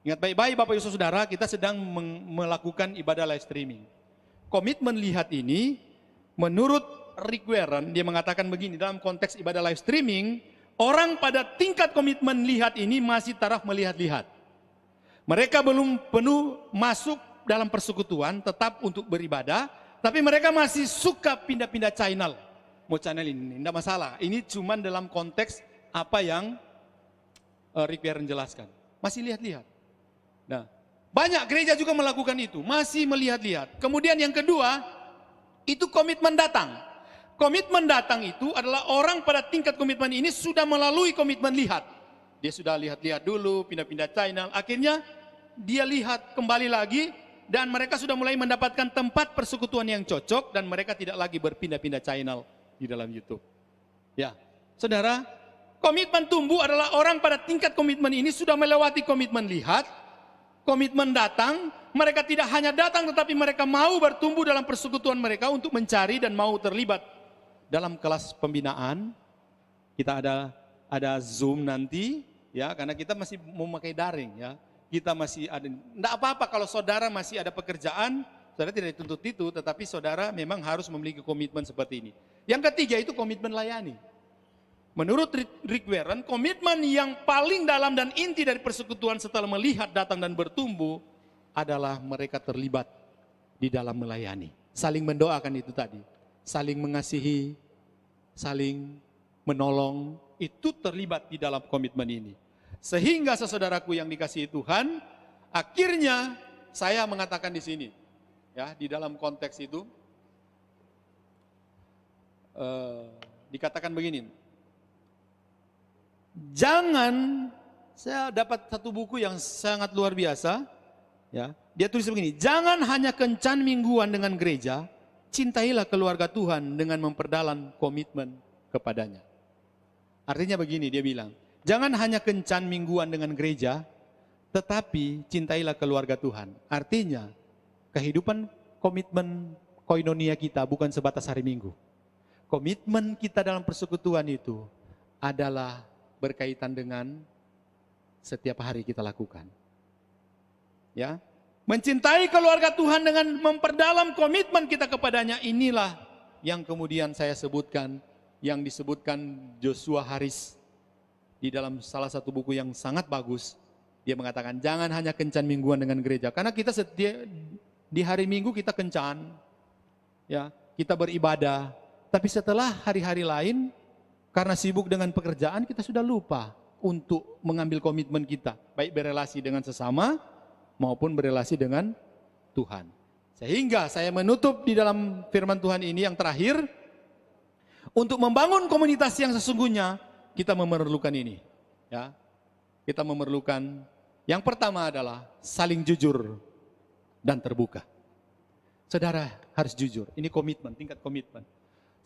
Ingat baik-baik Bapak Ibu Saudara, kita sedang melakukan ibadah live streaming. Komitmen lihat ini, menurut Rick Warren, dia mengatakan begini, dalam konteks ibadah live streaming, orang pada tingkat komitmen lihat ini masih taraf melihat-lihat. Mereka belum penuh masuk dalam persekutuan, tetap untuk beribadah, tapi mereka masih suka pindah-pindah channel. Mau channel ini, tidak masalah. Ini cuma dalam konteks apa yang Rick Warren jelaskan. Masih lihat-lihat. Nah, banyak gereja juga melakukan itu, masih melihat-lihat. Kemudian yang kedua, itu komitmen datang. Komitmen datang itu adalah orang pada tingkat komitmen ini sudah melalui komitmen lihat. Dia sudah lihat-lihat dulu, pindah-pindah channel. Akhirnya dia lihat kembali lagi dan mereka sudah mulai mendapatkan tempat persekutuan yang cocok dan mereka tidak lagi berpindah-pindah channel di dalam YouTube. Ya, saudara, komitmen tumbuh adalah orang pada tingkat komitmen ini sudah melewati komitmen lihat, komitmen datang. Mereka tidak hanya datang tetapi mereka mau bertumbuh dalam persekutuan mereka untuk mencari dan mau terlibat dalam kelas pembinaan. Kita ada Zoom nanti ya, karena kita masih memakai daring ya. Kita masih ada, enggak apa-apa kalau saudara masih ada pekerjaan, saudara tidak dituntut itu, tetapi saudara memang harus memiliki komitmen seperti ini. Yang ketiga itu komitmen layani. Menurut Rick Warren, komitmen yang paling dalam dan inti dari persekutuan setelah melihat, datang dan bertumbuh adalah mereka terlibat di dalam melayani. Saling mendoakan itu tadi, saling mengasihi, saling menolong, itu terlibat di dalam komitmen ini. Sehingga saudaraku yang dikasihi Tuhan, akhirnya saya mengatakan di sini, ya di dalam konteks itu, dikatakan begini, jangan, saya dapat satu buku yang sangat luar biasa, ya dia tulis begini, jangan hanya kencan mingguan dengan gereja, cintailah keluarga Tuhan dengan memperdalam komitmen kepadanya. Artinya begini, dia bilang, jangan hanya kencan mingguan dengan gereja, tetapi cintailah keluarga Tuhan. Artinya, kehidupan komitmen koinonia kita bukan sebatas hari Minggu. Komitmen kita dalam persekutuan itu adalah berkaitan dengan setiap hari kita lakukan. Ya, mencintai keluarga Tuhan dengan memperdalam komitmen kita kepadanya, inilah yang kemudian saya sebutkan, yang disebutkan Joshua Harris di dalam salah satu buku yang sangat bagus. Dia mengatakan jangan hanya kencan mingguan dengan gereja, karena kita di hari Minggu kita kencan, ya kita beribadah, tapi setelah hari-hari lain karena sibuk dengan pekerjaan kita sudah lupa untuk mengambil komitmen kita, baik berelasi dengan sesama maupun berelasi dengan Tuhan. Sehingga saya menutup di dalam firman Tuhan ini yang terakhir, untuk membangun komunitas yang sesungguhnya kita memerlukan ini, ya. Kita memerlukan yang pertama adalah saling jujur dan terbuka. Saudara harus jujur, ini komitmen, tingkat komitmen.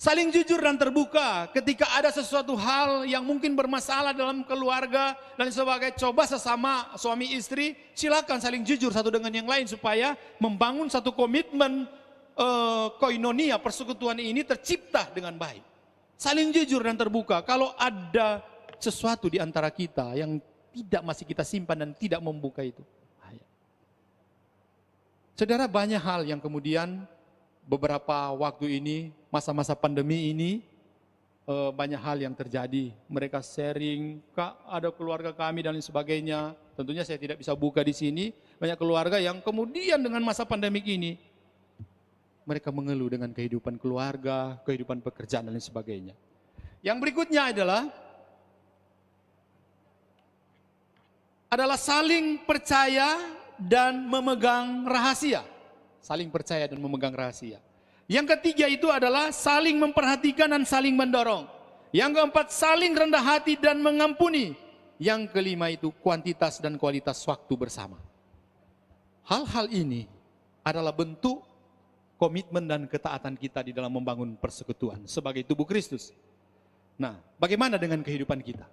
Saling jujur dan terbuka ketika ada sesuatu hal yang mungkin bermasalah dalam keluarga dan sebagainya. Coba sesama suami istri silakan saling jujur satu dengan yang lain supaya membangun satu komitmen koinonia, persekutuan ini tercipta dengan baik. Saling jujur dan terbuka. Kalau ada sesuatu di antara kita yang tidak masih kita simpan dan tidak membuka itu. Saudara, banyak hal yang kemudian beberapa waktu ini, masa-masa pandemi ini, banyak hal yang terjadi. Mereka sharing, Kak, ada keluarga kami dan lain sebagainya. Tentunya saya tidak bisa buka di sini. Banyak keluarga yang kemudian dengan masa pandemik ini, mereka mengeluh dengan kehidupan keluarga, kehidupan pekerjaan dan lain sebagainya. Yang berikutnya adalah saling percaya dan memegang rahasia. Saling percaya dan memegang rahasia. Yang ketiga itu adalah saling memperhatikan dan saling mendorong. Yang keempat, saling rendah hati dan mengampuni. Yang kelima itu kuantitas dan kualitas waktu bersama. Hal-hal ini adalah bentuk komitmen dan ketaatan kita di dalam membangun persekutuan sebagai tubuh Kristus. Nah, bagaimana dengan kehidupan kita?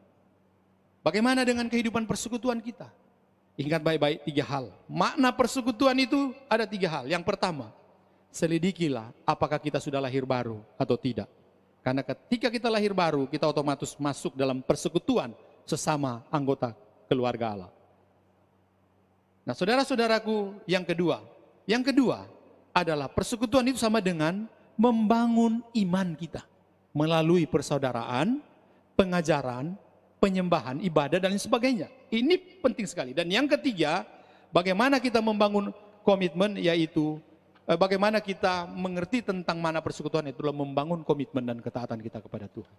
Bagaimana dengan kehidupan persekutuan kita? Ingat baik-baik 3 hal. Makna persekutuan itu ada 3 hal. Yang pertama, selidikilah apakah kita sudah lahir baru atau tidak. Karena ketika kita lahir baru, kita otomatis masuk dalam persekutuan sesama anggota keluarga Allah. Nah, saudara-saudaraku, yang kedua adalah persekutuan itu sama dengan membangun iman kita melalui persaudaraan, pengajaran, penyembahan, ibadah, dan lain sebagainya. Ini penting sekali. Dan yang ketiga, bagaimana kita membangun komitmen, yaitu bagaimana kita mengerti tentang mana persekutuan itu adalah membangun komitmen dan ketaatan kita kepada Tuhan.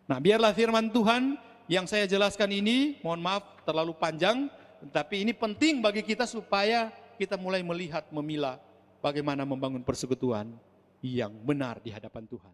Nah, biarlah firman Tuhan yang saya jelaskan ini, mohon maaf terlalu panjang, tapi ini penting bagi kita supaya kita mulai melihat, memilah bagaimana membangun persekutuan yang benar di hadapan Tuhan.